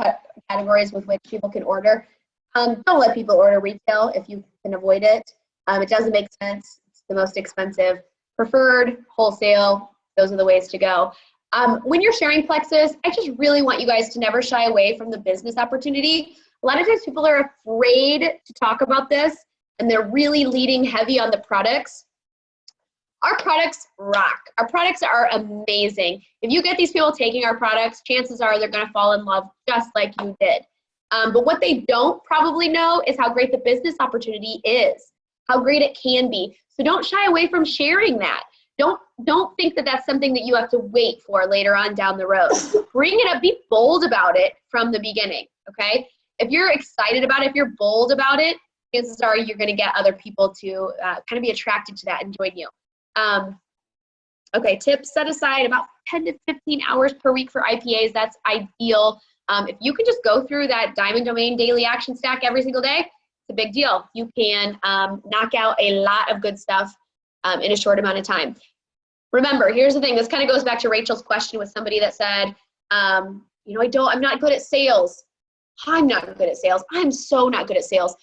[SPEAKER 1] categories with which people can order. Don't let people order retail if you can avoid it. It doesn't make sense. It's the most expensive. Preferred, wholesale, those are the ways to go. When you're sharing Plexus, I just really want you guys to never shy away from the business opportunity. A lot of times people are afraid to talk about this and they're really leading heavy on the products. Our products rock. Our products are amazing. If you get these people taking our products, chances are they're going to fall in love just like you did. But what they don't probably know is how great the business opportunity is, how great it can be. So don't shy away from sharing that. Don't think that that's something that you have to wait for later on down the road. Bring it up. Be bold about it from the beginning, okay? If you're excited about it, if you're bold about it, chances are you're going to get other people to kind of be attracted to that and join you. Okay, tips: set aside about 10 to 15 hours per week for IPAs. That's ideal. If you can just go through that Diamond Domain daily action stack every single day, it's a big deal. You can knock out a lot of good stuff in a short amount of time. Remember, here's the thing. This kind of goes back to Rachel's question with somebody that said, I'm not good at sales. I'm not good at sales. I'm so not good at sales.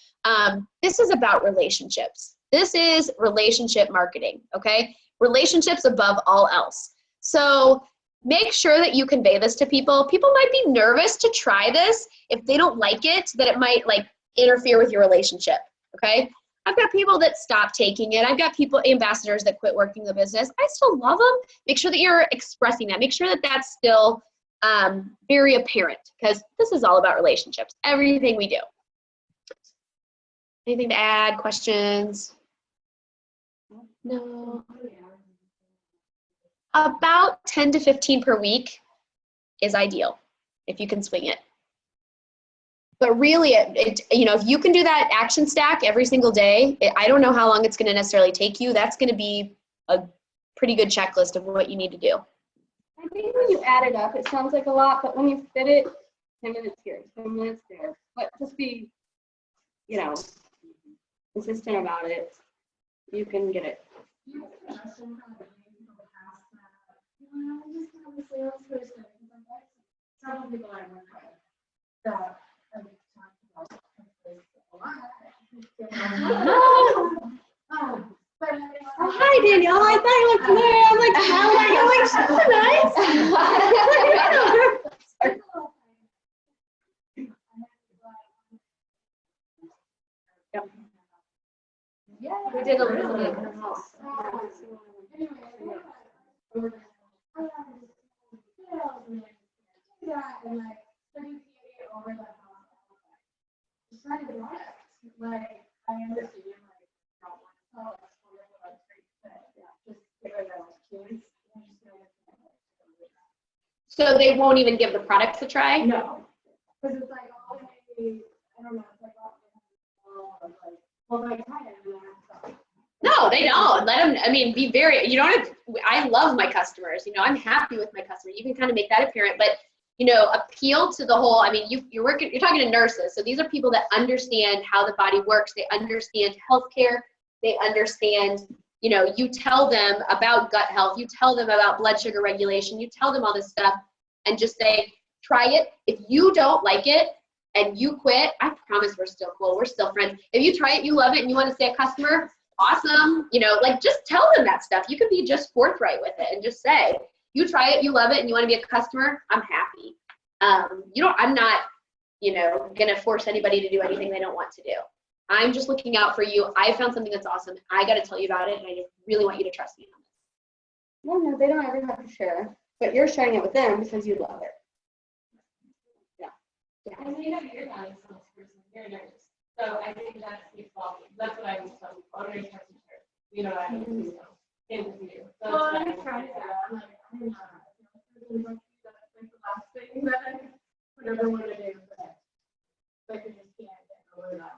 [SPEAKER 1] This is about relationships. This is relationship marketing, okay? Relationships above all else. So make sure that you convey this to people. People might be nervous to try this if they don't like it, that it might like interfere with your relationship, okay? I've got people that stop taking it. I've got ambassadors that quit working the business. I still love them. Make sure that you're expressing that. Make sure that that's still very apparent, because this is all about relationships, everything we do. Anything to add? Questions? No. About 10 to 15 per week is ideal if you can swing it. But really, if you can do that action stack every single day, I don't know how long it's going to necessarily take you. That's going to be a pretty good checklist of what you need to do.
[SPEAKER 2] I think when you add it up, it sounds like a lot, but when you fit it, 10 minutes here, 10 minutes there. But just be, consistent about it. You can get it.
[SPEAKER 3] Several people I work with that have talked about this a lot.
[SPEAKER 2] Oh, hi, Danielle. I thought you looked familiar. I'm like, how are you? Like,
[SPEAKER 3] Yeah,
[SPEAKER 2] we did a little bit in her house.
[SPEAKER 1] So they won't even give the products a try?
[SPEAKER 3] No, because it's like, oh, hey, I don't know, it's like, well, like, kind of.
[SPEAKER 1] No, they don't. Let them, be very, you don't have, I love my customers, I'm happy with my customers. You can kind of make that apparent, but, appeal to the whole, you're talking to nurses. So these are people that understand how the body works. They understand healthcare. They understand, you tell them about gut health. You tell them about blood sugar regulation. You tell them all this stuff and just say, try it. If you don't like it and you quit, I promise we're still cool. We're still friends. If you try it, you love it, and you want to stay a customer, awesome. Just tell them that stuff. You can be just forthright with it and just say, you try it, you love it, and you want to be a customer, I'm happy. I'm not, going to force anybody to do anything they don't want to do. I'm just looking out for you. I found something that's awesome. I got to tell you about it, and I just really want you to trust me on it.
[SPEAKER 2] No, they don't ever have to share, but you're sharing it with them because you love it.
[SPEAKER 3] And you're not a salesperson, you're a nurse. So I think that speaks volumes. That's what I was telling you. What are you trying to share? You know what I mean? Same with you. So well, I'm trying to say, I'm like, that's like the last thing that I would ever want to do. But I just can't get over that.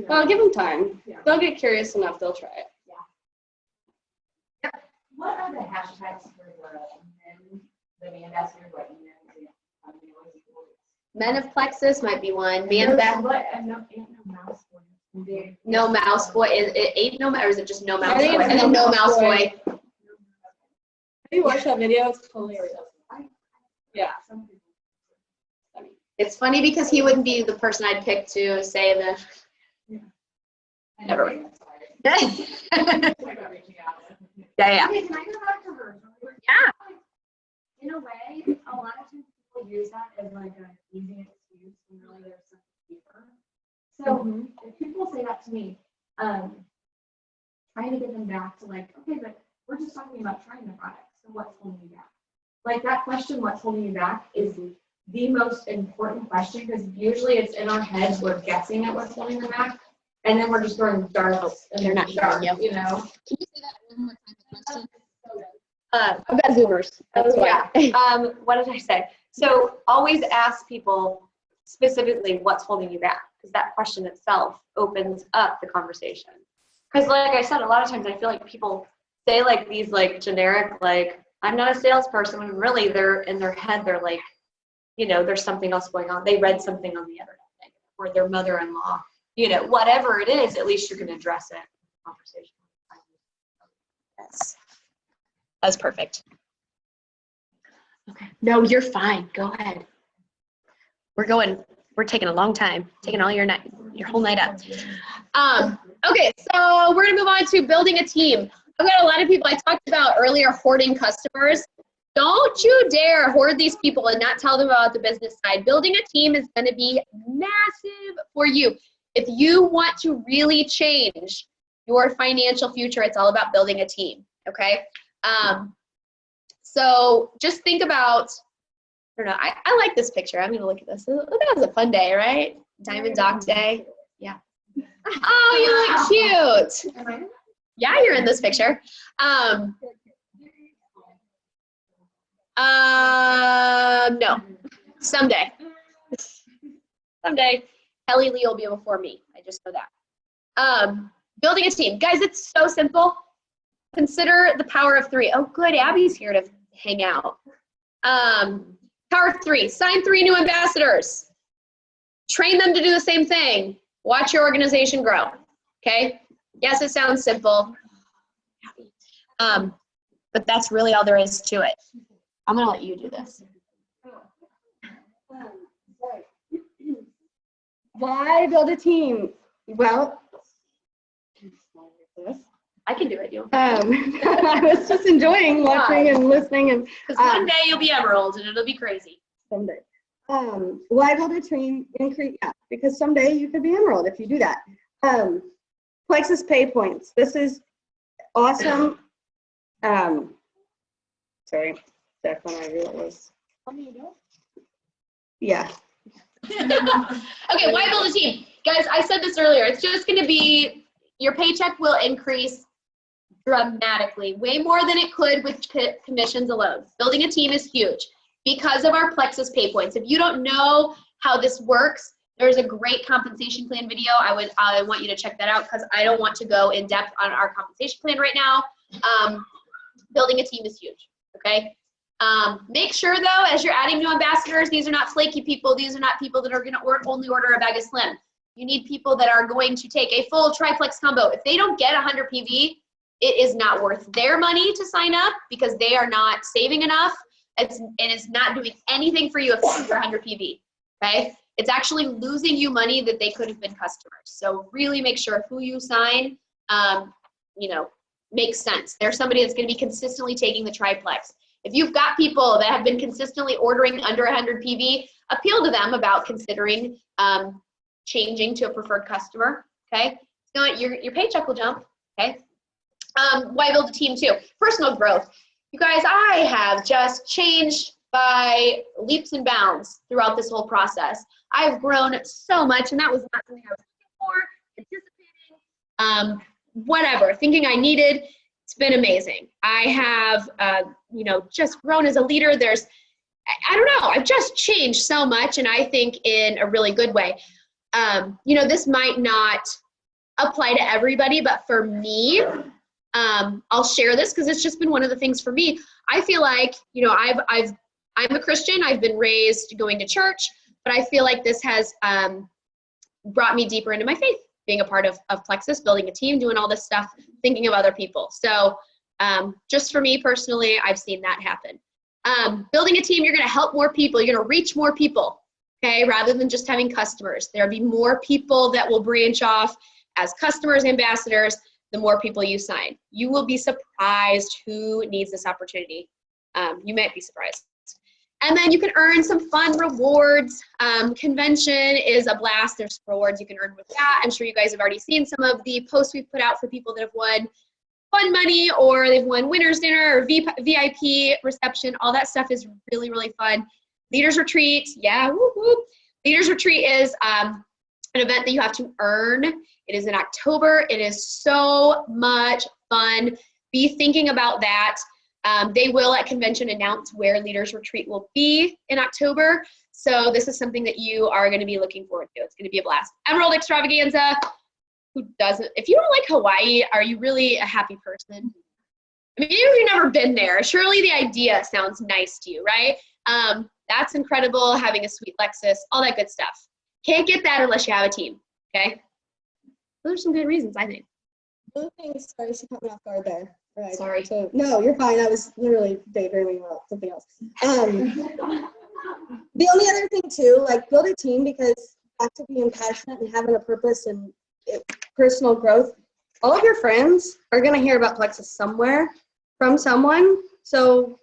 [SPEAKER 2] Well, give them time.
[SPEAKER 3] Yeah.
[SPEAKER 2] They'll get curious enough, they'll try it.
[SPEAKER 3] Yeah. What are the hashtags for the ambassador?
[SPEAKER 1] Men of Plexus might be one.
[SPEAKER 3] No mouse boy.
[SPEAKER 1] No mouse boy. Ain't no, or is it just no mouse
[SPEAKER 2] I think
[SPEAKER 1] boy?
[SPEAKER 2] it's
[SPEAKER 1] And then
[SPEAKER 2] no
[SPEAKER 1] no
[SPEAKER 2] mouse
[SPEAKER 1] mouse boy.
[SPEAKER 2] Have you watched that video? It's hilarious. Yeah.
[SPEAKER 1] It's funny because he wouldn't be the person I'd pick to say the. Never. Yeah.
[SPEAKER 3] Okay, can I go back to her?
[SPEAKER 1] Yeah.
[SPEAKER 3] In a way, a lot of times people use that as like an easy excuse when really there's something deeper. So if people say that to me, trying to get them back to like, okay, but we're just talking about trying the product. So what's holding you back? Like that question, what's holding you back, is the most important question, because usually it's in our heads, we're guessing at what's holding them back, and then we're just throwing darts. And
[SPEAKER 1] They're not hearing you.
[SPEAKER 3] You know.
[SPEAKER 1] Can you say that one more time, the question? I've got Zoomers. That's why.
[SPEAKER 7] What did I say? So always ask people specifically what's holding you back, because that question itself opens up the conversation. Because like I said, a lot of times I feel like people say like these like generic, like, I'm not a salesperson, when really they're in their head, they're like, there's something else going on. They read something on the internet, or their mother-in-law, whatever it is, at least you can address it in the conversation.
[SPEAKER 1] Yes. That's perfect. Okay. No, you're fine. Go ahead. we're taking a long time, taking all your whole night up. Okay, so we're gonna move on to building a team. I've got a lot of people I talked about earlier hoarding customers. Don't you dare hoard these people and not tell them about the business side. Building a team is gonna be massive for you. If you want to really change your financial future, it's all about building a team, okay? So just think about, I don't know, I like this picture. I'm gonna look at this. Look, that was a fun day, right? Diamond Dock Day, yeah. Oh, you look cute. Yeah, you're in this picture. No, someday. Someday, Kelly Lee will be before me. I just know that. Building a team. Guys, it's so simple. Consider the power of 3. Oh, good, Abby's here to hang out. Power of 3, sign 3 new ambassadors. Train them to do the same thing. Watch your organization grow, okay? Yes, it sounds simple, but that's really all there is to it. I'm gonna let you do this.
[SPEAKER 2] Why build a team? Well,
[SPEAKER 1] I can do it, you.
[SPEAKER 2] I was just enjoying watching and listening and
[SPEAKER 1] Because one day you'll be Emerald and it'll be crazy.
[SPEAKER 2] someday. Why build a team? Yeah, because someday you could be Emerald if you do that. Plexus pay points. This is awesome. Sorry, Steph, when I realized. Yeah.
[SPEAKER 1] Okay, why build a team? Guys, I said this earlier. It's just going to be, your paycheck will increase dramatically, way more than it could with commissions alone. Building a team is huge because of our Plexus pay points. If you don't know how this works, there's a great compensation plan video. I want you to check that out because I don't want to go in depth on our compensation plan right now. Building a team is huge, okay? Make sure though, as you're adding new ambassadors, these are not flaky people. These are not people that are gonna only order a bag of Slim. You need people that are going to take a full triplex combo. If they don't get 100 PV, it is not worth their money to sign up because they are not saving enough. It's not doing anything for you if it's 100 PV, okay? It's actually losing you money that they could have been customers. So really make sure who you sign, makes sense. There's somebody that's gonna be consistently taking the triplex. If you've got people that have been consistently ordering under 100 PV, appeal to them about considering changing to a preferred customer, okay? So your paycheck will jump, okay? Why build a team too? Personal growth. You guys, I have just changed by leaps and bounds throughout this whole process. I've grown so much, and that was not something I was looking for, anticipating, whatever, thinking I needed. It's been amazing. I have, just grown as a leader. I don't know, I've just changed so much, and I think in a really good way. This might not apply to everybody, but for me, I'll share this because it's just been one of the things for me. I feel like, I'm a Christian. I've been raised going to church, but I feel like this has brought me deeper into my faith, being a part of Plexus, building a team, doing all this stuff, thinking of other people. So just for me personally, I've seen that happen. Building a team, you're going to help more people. You're going to reach more people, okay, rather than just having customers. There'll be more people that will branch off as customers, ambassadors, the more people you sign. You will be surprised who needs this opportunity. You might be surprised. And then you can earn some fun rewards. Convention is a blast. There's rewards you can earn with that. I'm sure you guys have already seen some of the posts we've put out for people that have won fun money, or they've won winner's dinner or VIP reception. All that stuff is really, really fun. Leaders Retreat, yeah, whoop, whoop. Leaders Retreat is an event that you have to earn. It is in October. It is so much fun. Be thinking about that. They will at convention announce where Leaders Retreat will be in October. So this is something that you are going to be looking forward to. It's going to be a blast. Emerald Extravaganza. Who doesn't? If you don't like Hawaii, are you really a happy person? I mean, even if you've never been there, surely the idea sounds nice to you, right? That's incredible, having a sweet Lexus, all that good stuff. Can't get that unless you have a team, okay? Those are some good reasons, I think.
[SPEAKER 2] Other things, sorry, she caught me off guard there. Right.
[SPEAKER 1] Sorry.
[SPEAKER 2] So, no, you're fine. I was literally daydreaming about something else. The only other thing too, like build a team, because back to being passionate and having a purpose and personal growth, all of your friends are going to hear about Plexus somewhere from someone. So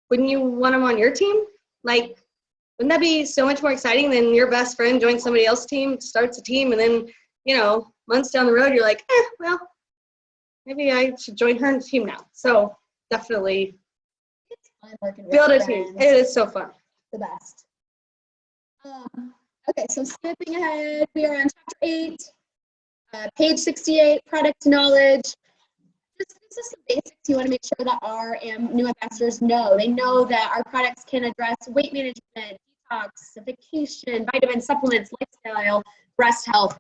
[SPEAKER 2] wouldn't you want them on your team? Like, wouldn't that be so much more exciting than your best friend joins somebody else's team, starts a team, and then, you know, months down the road, you're like, well, maybe I should join her team now. So definitely
[SPEAKER 1] I'm working with
[SPEAKER 2] build a
[SPEAKER 1] friends.
[SPEAKER 2] team. It is so fun.
[SPEAKER 1] The best. Okay, so skipping ahead, we are on chapter 8, page 68, product knowledge. This is the basics you want to make sure that our new ambassadors know. They know that our products can address weight management, detoxification, vitamins, supplements, lifestyle, breast health.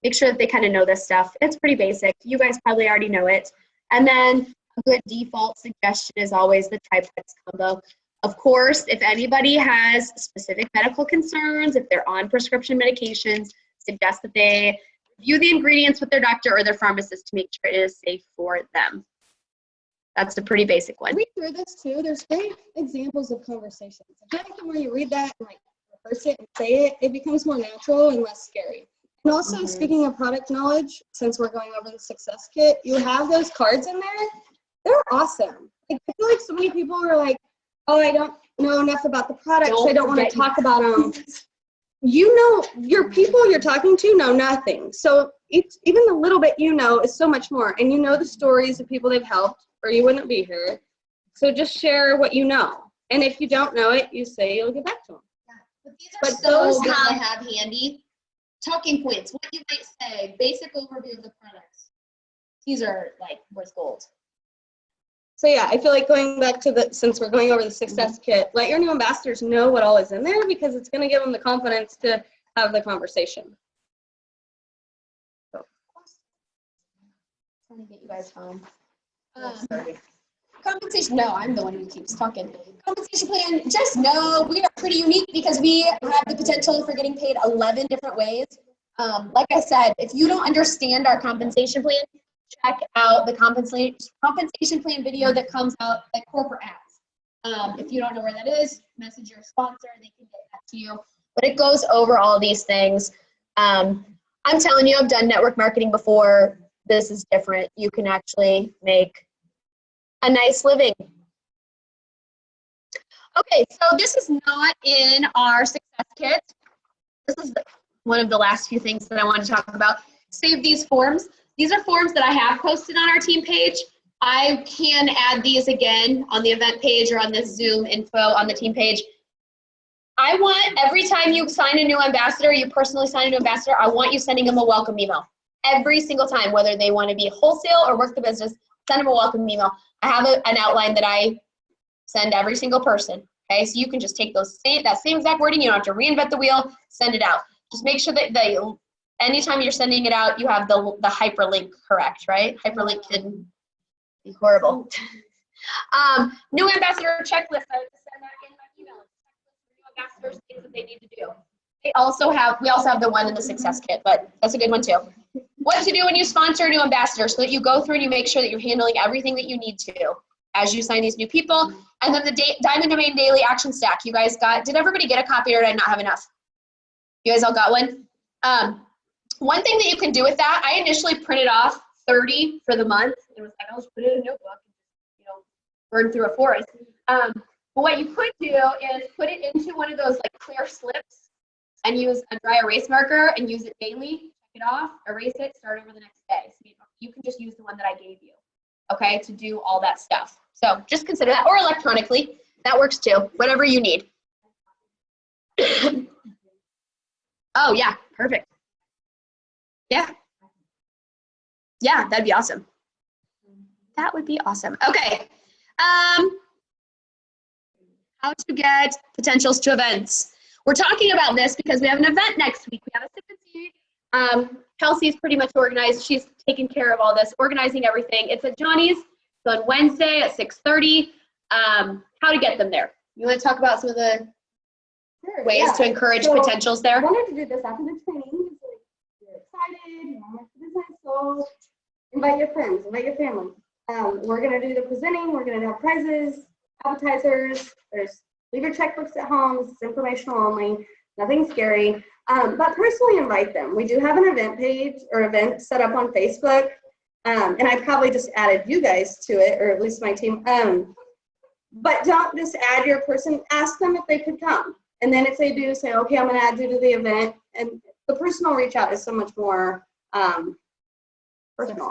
[SPEAKER 1] Make sure that they kind of know this stuff. It's pretty basic. You guys probably already know it. And then a good default suggestion is always the triplex combo. Of course, if anybody has specific medical concerns, if they're on prescription medications, suggest that they review the ingredients with their doctor or their pharmacist to make sure it is safe for them. That's a pretty basic one.
[SPEAKER 2] Read through this too. There's great examples of conversations. I think the more you read that and like rehearse it and say it, it becomes more natural and less scary. And also, speaking of product knowledge, since we're going over the Success Kit, you have those cards in there. They're awesome. Like, I feel like so many people are like, oh, I don't know enough about the products. I don't want to talk about them. You know, your people you're talking to know nothing. So even the little bit you know is so much more. And you know the stories of people they've helped, or you wouldn't be here. So just share what you know. And if you don't know it, you say you'll get back to them.
[SPEAKER 1] But these are
[SPEAKER 2] But
[SPEAKER 1] so
[SPEAKER 2] those
[SPEAKER 1] good
[SPEAKER 2] have-
[SPEAKER 1] to have handy. Talking points, what you might say, basic overview of the products. These are like worth gold.
[SPEAKER 2] So yeah, I feel like going back to since we're going over the Success Kit, let your new ambassadors know what all is in there, because it's going to give them the confidence to have the conversation.
[SPEAKER 1] Trying to get you guys home. Compensation, no, I'm the one who keeps talking. Compensation plan, just know we are pretty unique because we have the potential for getting paid 11 different ways. Like I said, if you don't understand our compensation plan, check out the compensation plan video that comes out at corporate ads. If you don't know where that is, message your sponsor, they can get back to you. But it goes over all these things. I'm telling you, I've done network marketing before. This is different. You can actually make a nice living. Okay, so this is not in our Success Kit. This is one of the last few things that I want to talk about. Save these forms. These are forms that I have posted on our team page. I can add these again on the event page or on this Zoom info on the team page. I want every time you sign a new ambassador, you personally sign a new ambassador, I want you sending them a welcome email. Every single time, whether they want to be wholesale or work the business, send them a welcome email. I have an outline that I send every single person. Okay, so you can just take that same exact wording. You don't have to reinvent the wheel. Send it out. Just make sure that anytime you're sending it out, you have the hyperlink correct, right? Hyperlink can be horrible. New ambassador checklist. I would send that in my email. New ambassadors, things that they need to do. We also have the one in the Success Kit, but that's a good one too. What to do when you sponsor a new ambassador, so that you go through and you make sure that you're handling everything that you need to as you sign these new people. And then the Diamond Domain Daily Action Stack. You guys did everybody get a copy, or did I not have enough? You guys all got one? One thing that you can do with that, I initially printed off 30 for the month. It was like, I'll just put it in a notebook, burn through a forest. But what you could do is put it into one of those like clear slips and use a dry erase marker and use it daily. Check it off, erase it, start over the next day. So you can just use the one that I gave you, okay, to do all that stuff. So just consider that, or electronically, that works too, whatever you need. Oh yeah, perfect. Yeah. Yeah, that'd be awesome. That would be awesome. Okay. How to get potentials to events. We're talking about this because we have an event next week. We have a symphony. Kelsey's pretty much organized. She's taking care of all this, organizing everything. It's at Johnny's. It's on Wednesday at 6:30. How to get them there. You want to talk about some of the ways to encourage potentials there?
[SPEAKER 2] I wanted to do this after the training. You're excited, you want to business, so invite your friends, invite your family. We're going to do the presenting. We're going to have prizes, appetizers. There's leave your checkbooks at home. This is informational only, nothing scary. But personally invite them. We do have an event page or event set up on Facebook. And I probably just added you guys to it, or at least my team. But don't just add your person, ask them if they could come. And then if they do, say, okay, I'm gonna add you to the event. And the personal reach out is so much more personal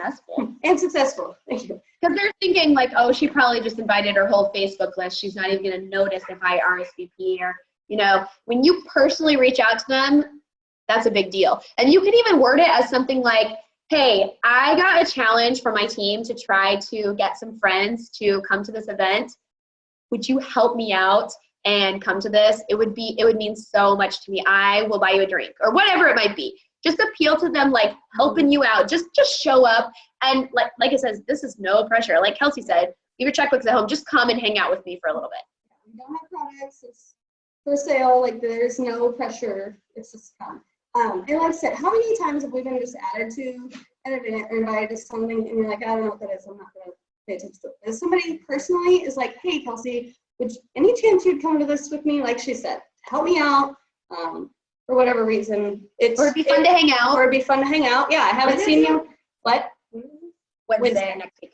[SPEAKER 2] and successful. Thank you.
[SPEAKER 1] Because they're thinking like, oh, she probably just invited her whole Facebook list. She's not even going to notice if I RSVP or, you know, when you personally reach out to them, that's a big deal. And you can even word it as something like, hey, I got a challenge for my team to try to get some friends to come to this event. Would you help me out and come to this? It would mean so much to me. I will buy you a drink or whatever it might be. Just appeal to them, like helping you out. Just show up. And like it says, this is no pressure. Like Kelsey said, leave your checkbooks at home. Just come and hang out with me for a little bit.
[SPEAKER 2] We don't have products. It's for sale. Like there's no pressure. It's just come. And like I said, how many times have we been just added to an event or invited to something and you're like, I don't know what that is. I'm not going to pay attention to it. If somebody personally is like, hey, Kelsey, any chance you'd come to this with me? Like she said, help me out. For whatever reason,
[SPEAKER 1] Or it'd be fun to hang out.
[SPEAKER 2] Or it'd be fun to hang out. Yeah, I haven't seen you. What?
[SPEAKER 1] Wednesday next week.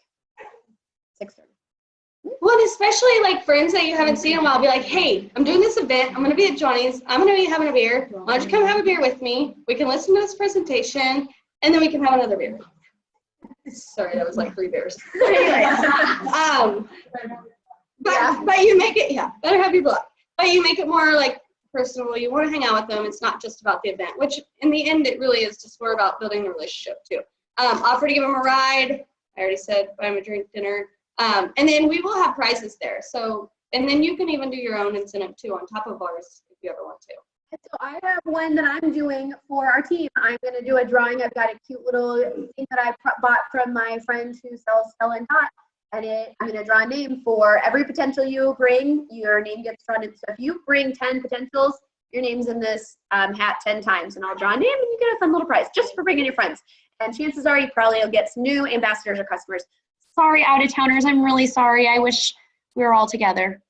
[SPEAKER 1] 6:30.
[SPEAKER 2] Well, and especially like friends that you haven't seen in a while, be like, hey, I'm doing this event. I'm going to be at Johnny's. I'm going to be having a beer. Why don't you come have a beer with me? We can listen to this presentation, and then we can have another beer. Sorry, that was like 3 beers. Anyways, but you make it, better have your blood. But you make it more like personal. You want to hang out with them. It's not just about the event, which in the end, it really is just more about building the relationship too. Offer to give them a ride. I already said buy them a drink, dinner. And then we will have prizes there. So, and then you can even do your own incentive too on top of ours if you ever want to.
[SPEAKER 1] So I have one that I'm doing for our team. I'm going to do a drawing. I've got a cute little thing that I bought from my friend who sells Stella and Dot. And I'm going to draw a name for every potential you bring. Your name gets drawn in. So if you bring 10 potentials, your name's in this hat 10 times. And I'll draw a name and you get a fun little prize just for bringing your friends. And chances are you probably will get some new ambassadors or customers. Sorry, out-of-towners. I'm really sorry. I wish we were all together.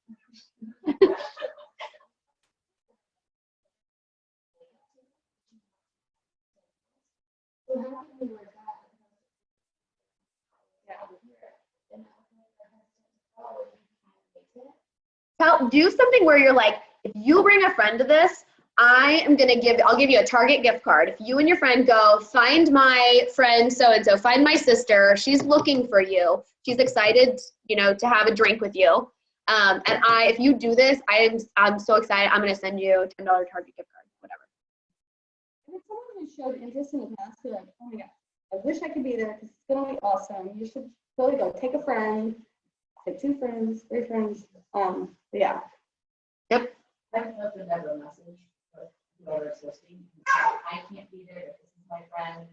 [SPEAKER 1] Do something where you're like, if you bring a friend to this, I'll give you a Target gift card. If you and your friend go, find my friend so-and-so, find my sister, she's looking for you. She's excited, to have a drink with you. And if you do this, I'm so excited. I'm going to send you a $10 Target gift card, whatever.
[SPEAKER 2] And if someone who showed interest in the past, be like, oh my God, I wish I could be there because it's going to be awesome. You should totally go. Take a friend, take 2 friends, 3 friends. Yeah.
[SPEAKER 1] Yep.
[SPEAKER 3] I can open up a message with whoever's listening. I can't be there, but this is my friend.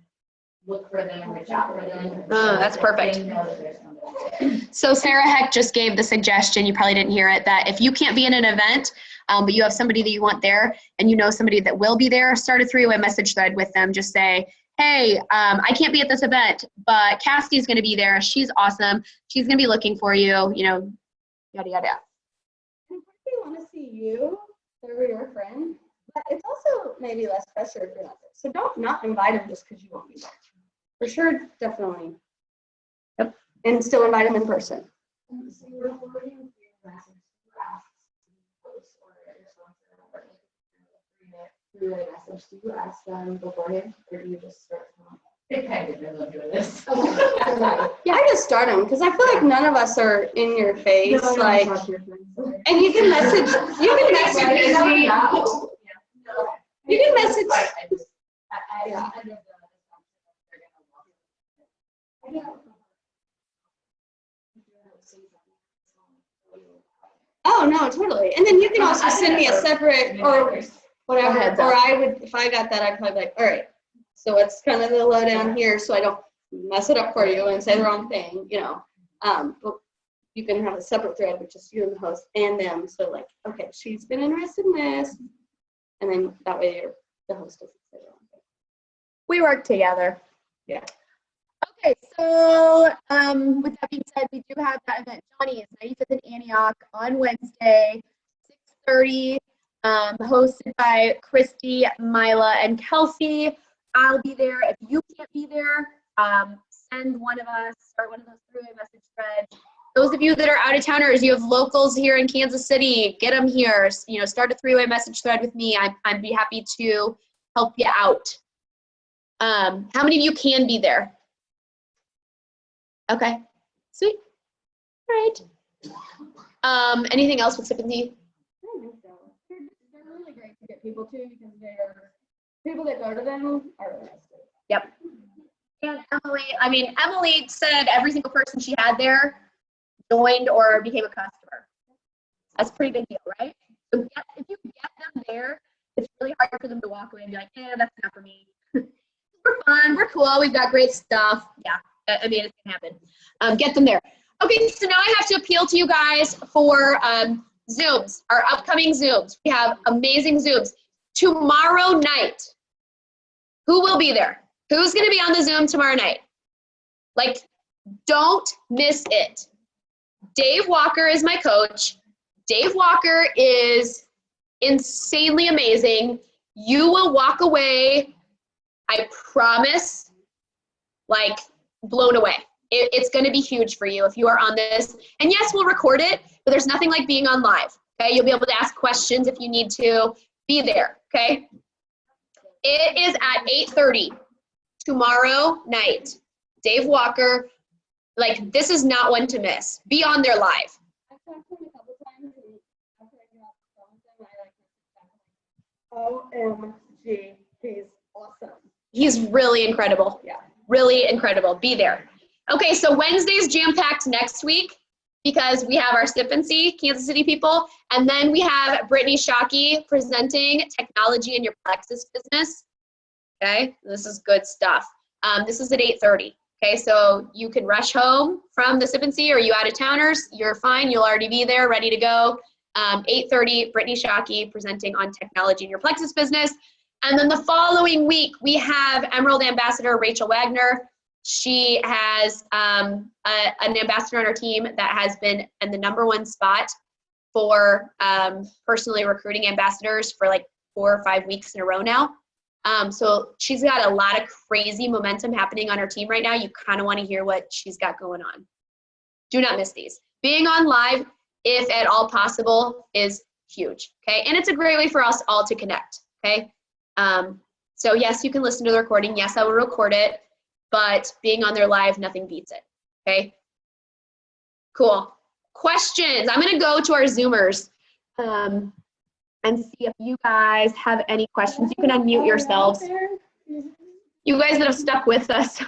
[SPEAKER 3] Look for them, reach out for them.
[SPEAKER 1] Oh, that's perfect.
[SPEAKER 3] They know that there's somebody.
[SPEAKER 1] So Sarah Heck just gave the suggestion, you probably didn't hear it, that if you can't be in an event, but you have somebody that you want there and you know somebody that will be there, start a 3-way message thread with them. Just say, hey, I can't be at this event, but Cassie's going to be there. She's awesome. She's going to be looking for you, yada, yada.
[SPEAKER 2] And they want to see you through your friend, but it's also maybe less pressure if you're not there. So don't not invite them just because you won't be there. For sure, definitely. Yep. And still invite them in person.
[SPEAKER 3] So you're forwarding your message to ask post or your sponsor or three-way message. Do you ask them beforehand or do you just start them? It kind of depends on doing this.
[SPEAKER 2] Yeah, I just start them because I feel like none of us are in your face.
[SPEAKER 3] No,
[SPEAKER 2] like, and you can message. You can message. You can message. Yeah. Oh no, totally. And then you can also send me a separate or whatever. Or I would, if I got that, I'd probably be like, all right. So it's kind of the lowdown here, so I don't mess it up for you and say the wrong thing, But you can have a separate thread with just you and the host and them. So like, okay, she's been interested in this, and then that way the host doesn't say the wrong thing.
[SPEAKER 1] We work together.
[SPEAKER 2] Yeah.
[SPEAKER 1] Okay, so with that being said, we do have that event, Johnny's 95th in Antioch on Wednesday, 8:30, hosted by Christy, Mila, and Kelsey. I'll be there. If you can't be there, send one of us, start one of those three-way message threads. Those of you that are out of towners, you have locals here in Kansas City, get them here. You know, start a three-way message thread with me. I'd be happy to help you out. How many of you can be there? Okay, sweet. All right. Anything else with Sip and Tea?
[SPEAKER 3] I think so. They're really great to get people to because they're people that go to them are interested.
[SPEAKER 1] Yep. And Emily said every single person she had there joined or became a customer. That's a pretty big deal, right? So if you get them there, it's really hard for them to walk away and be like, that's not for me. We're fun, we're cool, we've got great stuff. Yeah, I mean, it can happen. Get them there. Okay, so now I have to appeal to you guys for Zooms, our upcoming Zooms. We have amazing Zooms. Tomorrow night, who will be there? Who's gonna be on the Zoom tomorrow night? Like, don't miss it. Dave Walker is my coach. Dave Walker is insanely amazing. You will walk away, I promise, like blown away. It's going to be huge for you if you are on this. And yes, we'll record it, but there's nothing like being on live. Okay, you'll be able to ask questions if you need to. Be there. Okay. It is at 8:30 tomorrow night. Dave Walker. Like, this is not one to miss. Be on there live.
[SPEAKER 3] I've talked to him a couple times and after I get off the phone with him, I like OMG, he's awesome.
[SPEAKER 1] He's really incredible.
[SPEAKER 3] Yeah.
[SPEAKER 1] Really incredible. Be there. Okay, so Wednesday's jam-packed next week because we have our Sip and See, Kansas City people, and then we have Brittany Shockey presenting technology in your Plexus business. Okay, this is good stuff. This is at 8:30. Okay, so you can rush home from the Sip and See, or you out of towners, you're fine. You'll already be there, ready to go. 8:30, Brittany Shockey presenting on technology in your Plexus business. And then the following week, we have Emerald Ambassador Rachel Wagner. She has an ambassador on our team that has been in the #1 spot for personally recruiting ambassadors for like 4 or 5 weeks in a row now. So she's got a lot of crazy momentum happening on her team right now. You kind of want to hear what she's got going on. Do not miss these. Being on live, if at all possible, is huge, okay? And it's a great way for us all to connect, okay? So yes, you can listen to the recording. Yes, I will record it, but being on there live, nothing beats it, okay? Cool. Questions. I'm gonna go to our Zoomers. And see if you guys have any questions. You can unmute yourselves. You guys that have stuck with us.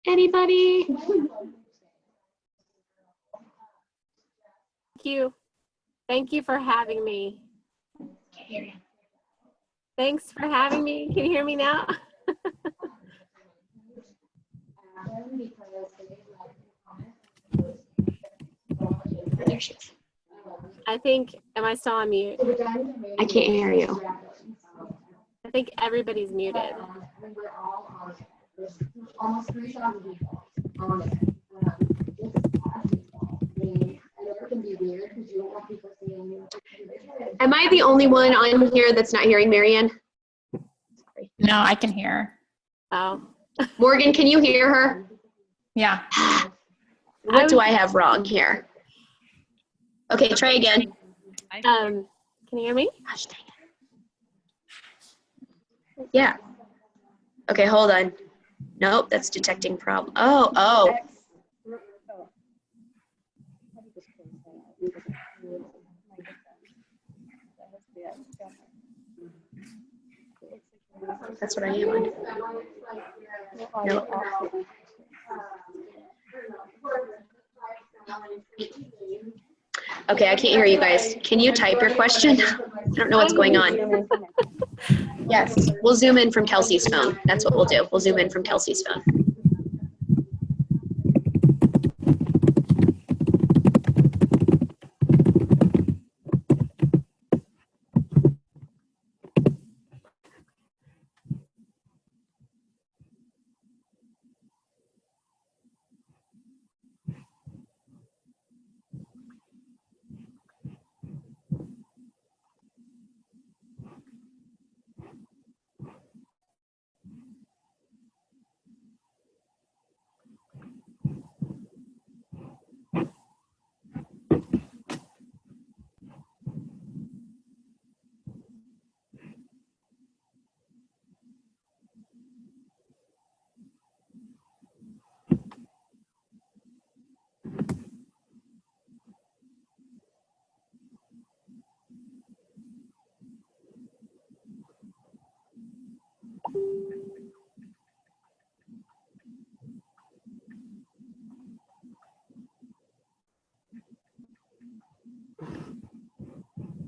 [SPEAKER 1] Anybody?
[SPEAKER 8] Thank you. Thank you for having me.
[SPEAKER 1] Can't hear you.
[SPEAKER 8] Thanks for having me. Can you hear me now?
[SPEAKER 1] There she is.
[SPEAKER 8] I think, am I still on mute?
[SPEAKER 1] I can't hear you.
[SPEAKER 8] I think everybody's muted.
[SPEAKER 3] Almost 3,000 people on it. It can be weird because you don't want people seeing you.
[SPEAKER 1] Am I the only one on here that's not hearing Marianne? Sorry.
[SPEAKER 9] No, I can hear.
[SPEAKER 8] Oh.
[SPEAKER 1] Morgan, can you hear her?
[SPEAKER 9] Yeah.
[SPEAKER 1] What do I have wrong here? Okay, try again.
[SPEAKER 8] Can you hear me?
[SPEAKER 1] Gosh, dang it. Yeah. Okay, hold on. Nope, that's detecting problem. Oh. That's what I am on. Nope. Okay, I can't hear you guys. Can you type your question? I don't know what's going on. Yes, we'll zoom in from Kelsey's phone. That's what we'll do. We'll zoom in from Kelsey's phone.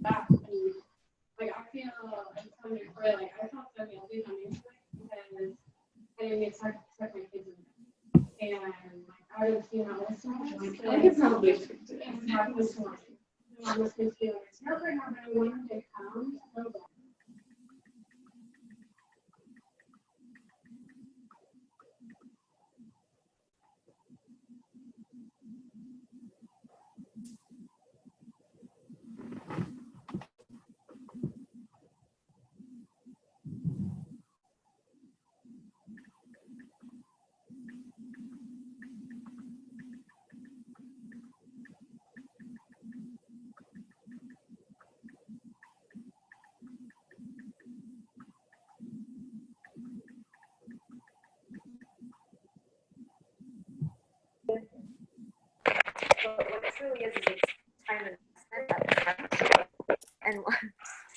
[SPEAKER 3] That, like, I feel, I'm telling you, like, I felt so guilty on Instagram because I didn't get stuck my kids in there. And, like, I would see that list so much, like,
[SPEAKER 2] I could probably speak to
[SPEAKER 3] it's not this one. I'm just gonna feel like, it's never not really when they come, so bad.
[SPEAKER 7] But what it really is it's time investment. And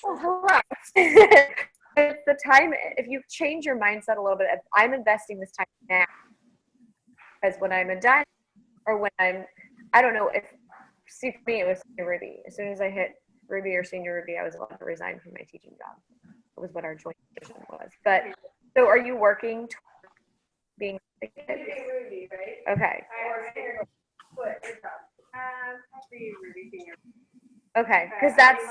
[SPEAKER 7] oh, hello. It's the time. If you change your mindset a little bit, I'm investing this time now, because when I'm a dime, or when I don't know if. See, for me, it was Ruby. As soon as I hit Ruby or senior Ruby, I was allowed to resign from my teaching job. It was what our joint decision was. But so, are you working towards being?
[SPEAKER 3] Ruby, right?
[SPEAKER 7] Okay. Okay, because that's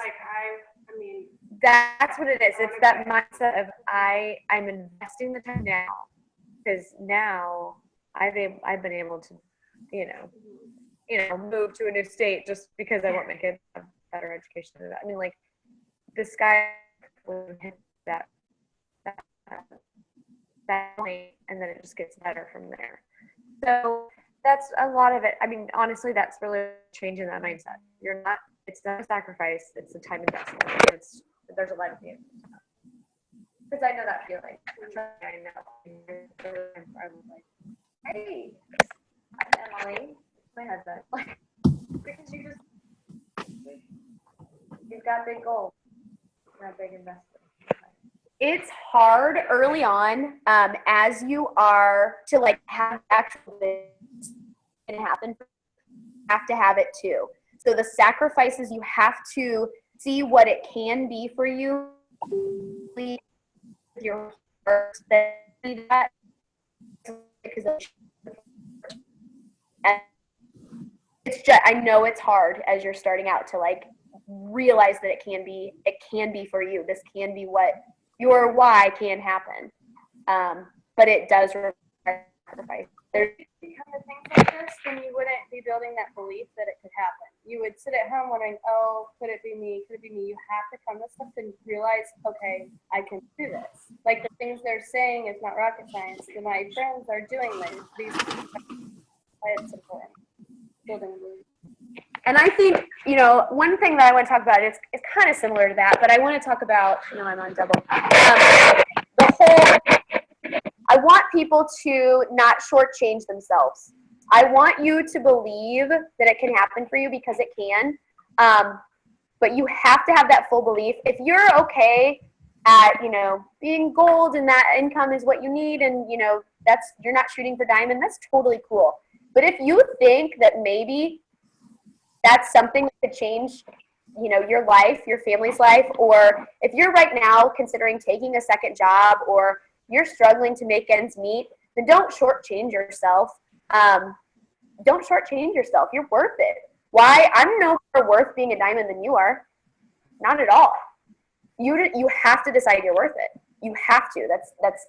[SPEAKER 7] that's what it is. It's that mindset of I'm investing the time now, because now I've been able to, move to a new state just because I want my kids to have better education. I mean, like, the sky will hit that point, and then it just gets better from there. So that's a lot of it. I mean, honestly, that's really changing that mindset. It's not a sacrifice, it's a time investment. There's a lot of you. Because I know that feeling. I know. I'm like, hey, Emily, my husband. Like, because you've got big goals, not big investment. It's hard early on, as you are to like have actual things can happen. You have to have it too. So the sacrifices, you have to see what it can be for you. Your heart, that because it's just, I know it's hard as you're starting out to like realize that it can be for you. This can be what your why can happen. But it does require sacrifice. There's become things like this, then you wouldn't be building that belief that it could happen. You would sit at home wondering, oh, could it be me? Could it be me? You have to come to stuff and realize, okay, I can do this. Like, the things they're saying is not rocket science. My friends are doing this. These things are important. Building a belief. And I think, one thing that I want to talk about, it's kind of similar to that, but I want to talk about, I'm on double. I want people to not shortchange themselves. I want you to believe that it can happen for you, because it can. But you have to have that full belief. If you're okay at, being gold and that income is what you need, and, you're not shooting for diamond, that's totally cool. But if you think that maybe that's something that could change, your life, your family's life, or if you're right now considering taking a second job, or you're struggling to make ends meet, then don't shortchange yourself. Don't shortchange yourself. You're worth it. Why? I'm no more worth being a diamond than you are. Not at all. You have to decide you're worth it. You have to. That's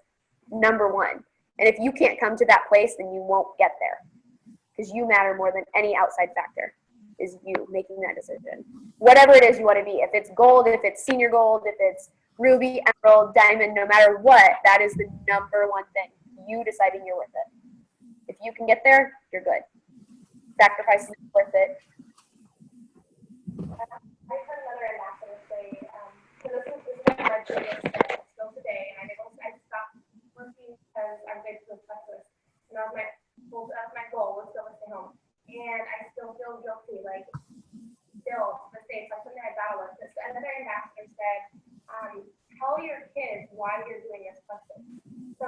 [SPEAKER 7] number one. And if you can't come to that place, then you won't get there, because you matter more than any outside factor. Is you making that decision. Whatever it is you want to be. If it's gold, if it's senior gold, if it's ruby, emerald, diamond, no matter what, that is the number one thing. You deciding you're worth it. If you can get there, you're good. Sacrifice is worth it.
[SPEAKER 10] I heard another ambassador say, so this is my biggest still today, and I stopped working because I'm going to Plexus, and that was my goal was still to stay home, and I still feel guilty, like still the same. So something I battle with. This another ambassador said, tell your kids why you're doing this Plexus. So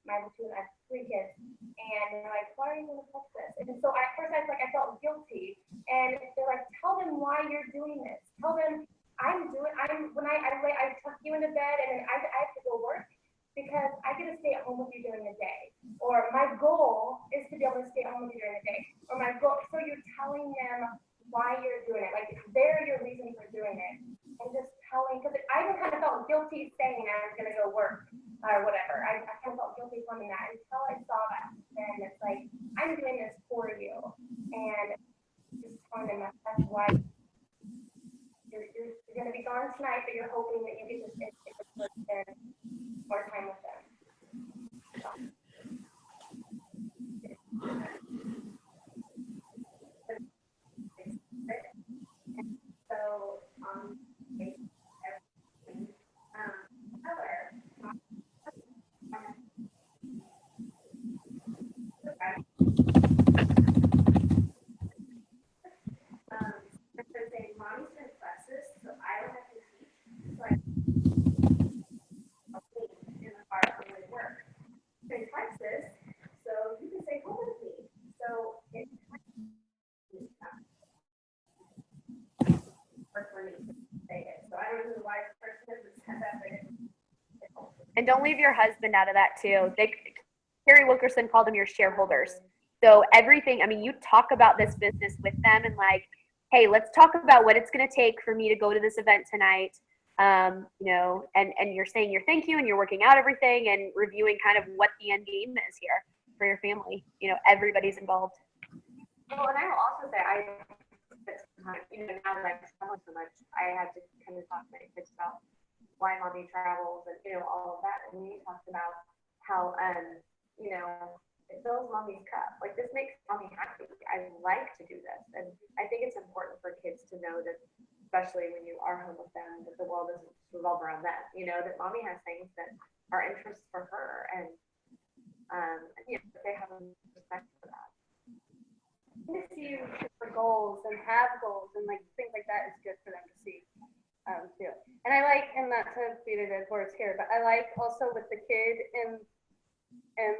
[SPEAKER 10] my two, I have 3 kids, and they're like, why are you doing Plexus? And so at first I felt guilty. And they're like, tell them why you're doing this. Tell them I tuck you into bed and then I have to go work because I get to stay at home with you during the day. Or my goal is to be able to stay at home with you during the day. Or my goal, so you're telling them why you're doing it. Like they're your reason for doing it. And just telling, because I even kind of felt guilty saying I was going to go work or whatever. I kind of felt guilty from that until I saw that. And it's like, I'm doing this for you. And just telling them that's why you're going to be gone tonight, but you're hoping that you get to spend more time with them. So, say mommy's in classes, so I don't have to teach. So I in the car on my work. In Texas, so you can stay home with me. So it's for me to say it. So I don't know why the person hasn't said that, but
[SPEAKER 7] And don't leave your husband out of that too. Carrie Wilkerson called them your shareholders. So everything, I mean, you talk about this business with them and like, hey, let's talk about what it's going to take for me to go to this event tonight. And you're saying your thank you and you're working out everything and reviewing kind of what the end game is here for your family. Everybody's involved.
[SPEAKER 11] Well, and I will also say, now that I travel so much, I have to kind of talk to my kids about why mommy travels and, all of that. And we talked about how, it fills mommy's cup. Like, this makes mommy happy. I like to do this. And I think it's important for kids to know that, especially when you are home with them, that the world doesn't revolve around them. That mommy has things that are interests for her. And, they have a respect for that.
[SPEAKER 2] To see for goals and have goals and like things like that is good for them to see too. And I like, and not to beat a dead horse here, but I like also with the kid and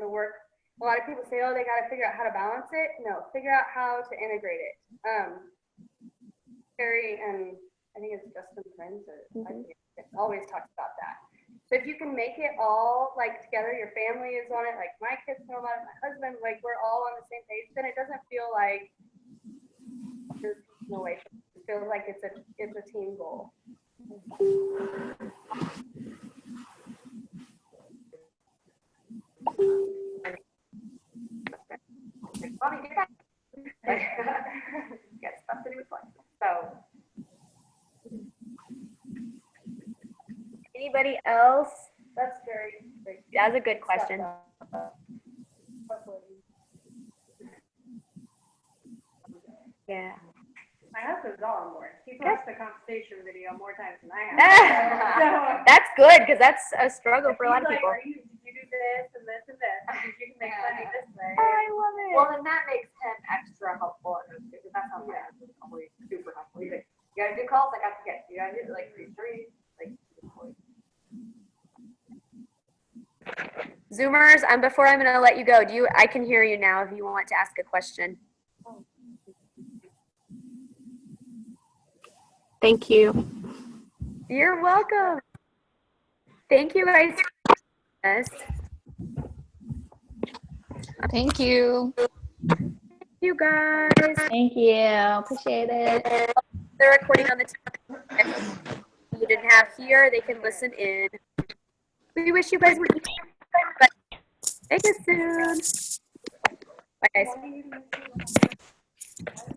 [SPEAKER 2] the work. A lot of people say, oh, they got to figure out how to balance it. No, figure out how to integrate it. Carrie and I think it's Justin Friends always talks about that. So if you can make it all like together, your family is on it, like my kids know about it, my husband, like we're all on the same page, then it doesn't feel like there's no way. It feels like it's a team goal.
[SPEAKER 11] Mommy, get back. Get stuff to do with life. So.
[SPEAKER 7] Anybody else?
[SPEAKER 2] That's very
[SPEAKER 7] That's a good question. Yeah.
[SPEAKER 2] My husband's all on board. He's watched the compensation video more times than I have.
[SPEAKER 7] That's good because that's a struggle for a lot of people.
[SPEAKER 2] Did you do this and this and this? Because you can make money this way.
[SPEAKER 7] I love it.
[SPEAKER 11] Well, then that makes him extra helpful at home too, because that's how my husband's always super helpful. He's like, you gotta do calls, I got to get. You gotta do like 3, like.
[SPEAKER 7] Zoomers, before I'm gonna let you go, I can hear you now if you want to ask a question.
[SPEAKER 8] Thank you.
[SPEAKER 7] You're welcome. Thank you guys.
[SPEAKER 9] Thank you.
[SPEAKER 7] Thank you guys.
[SPEAKER 9] Thank you. Appreciate it.
[SPEAKER 7] The recording on the TV you didn't have here, they can listen in. We wish you guys would make it soon. Bye guys.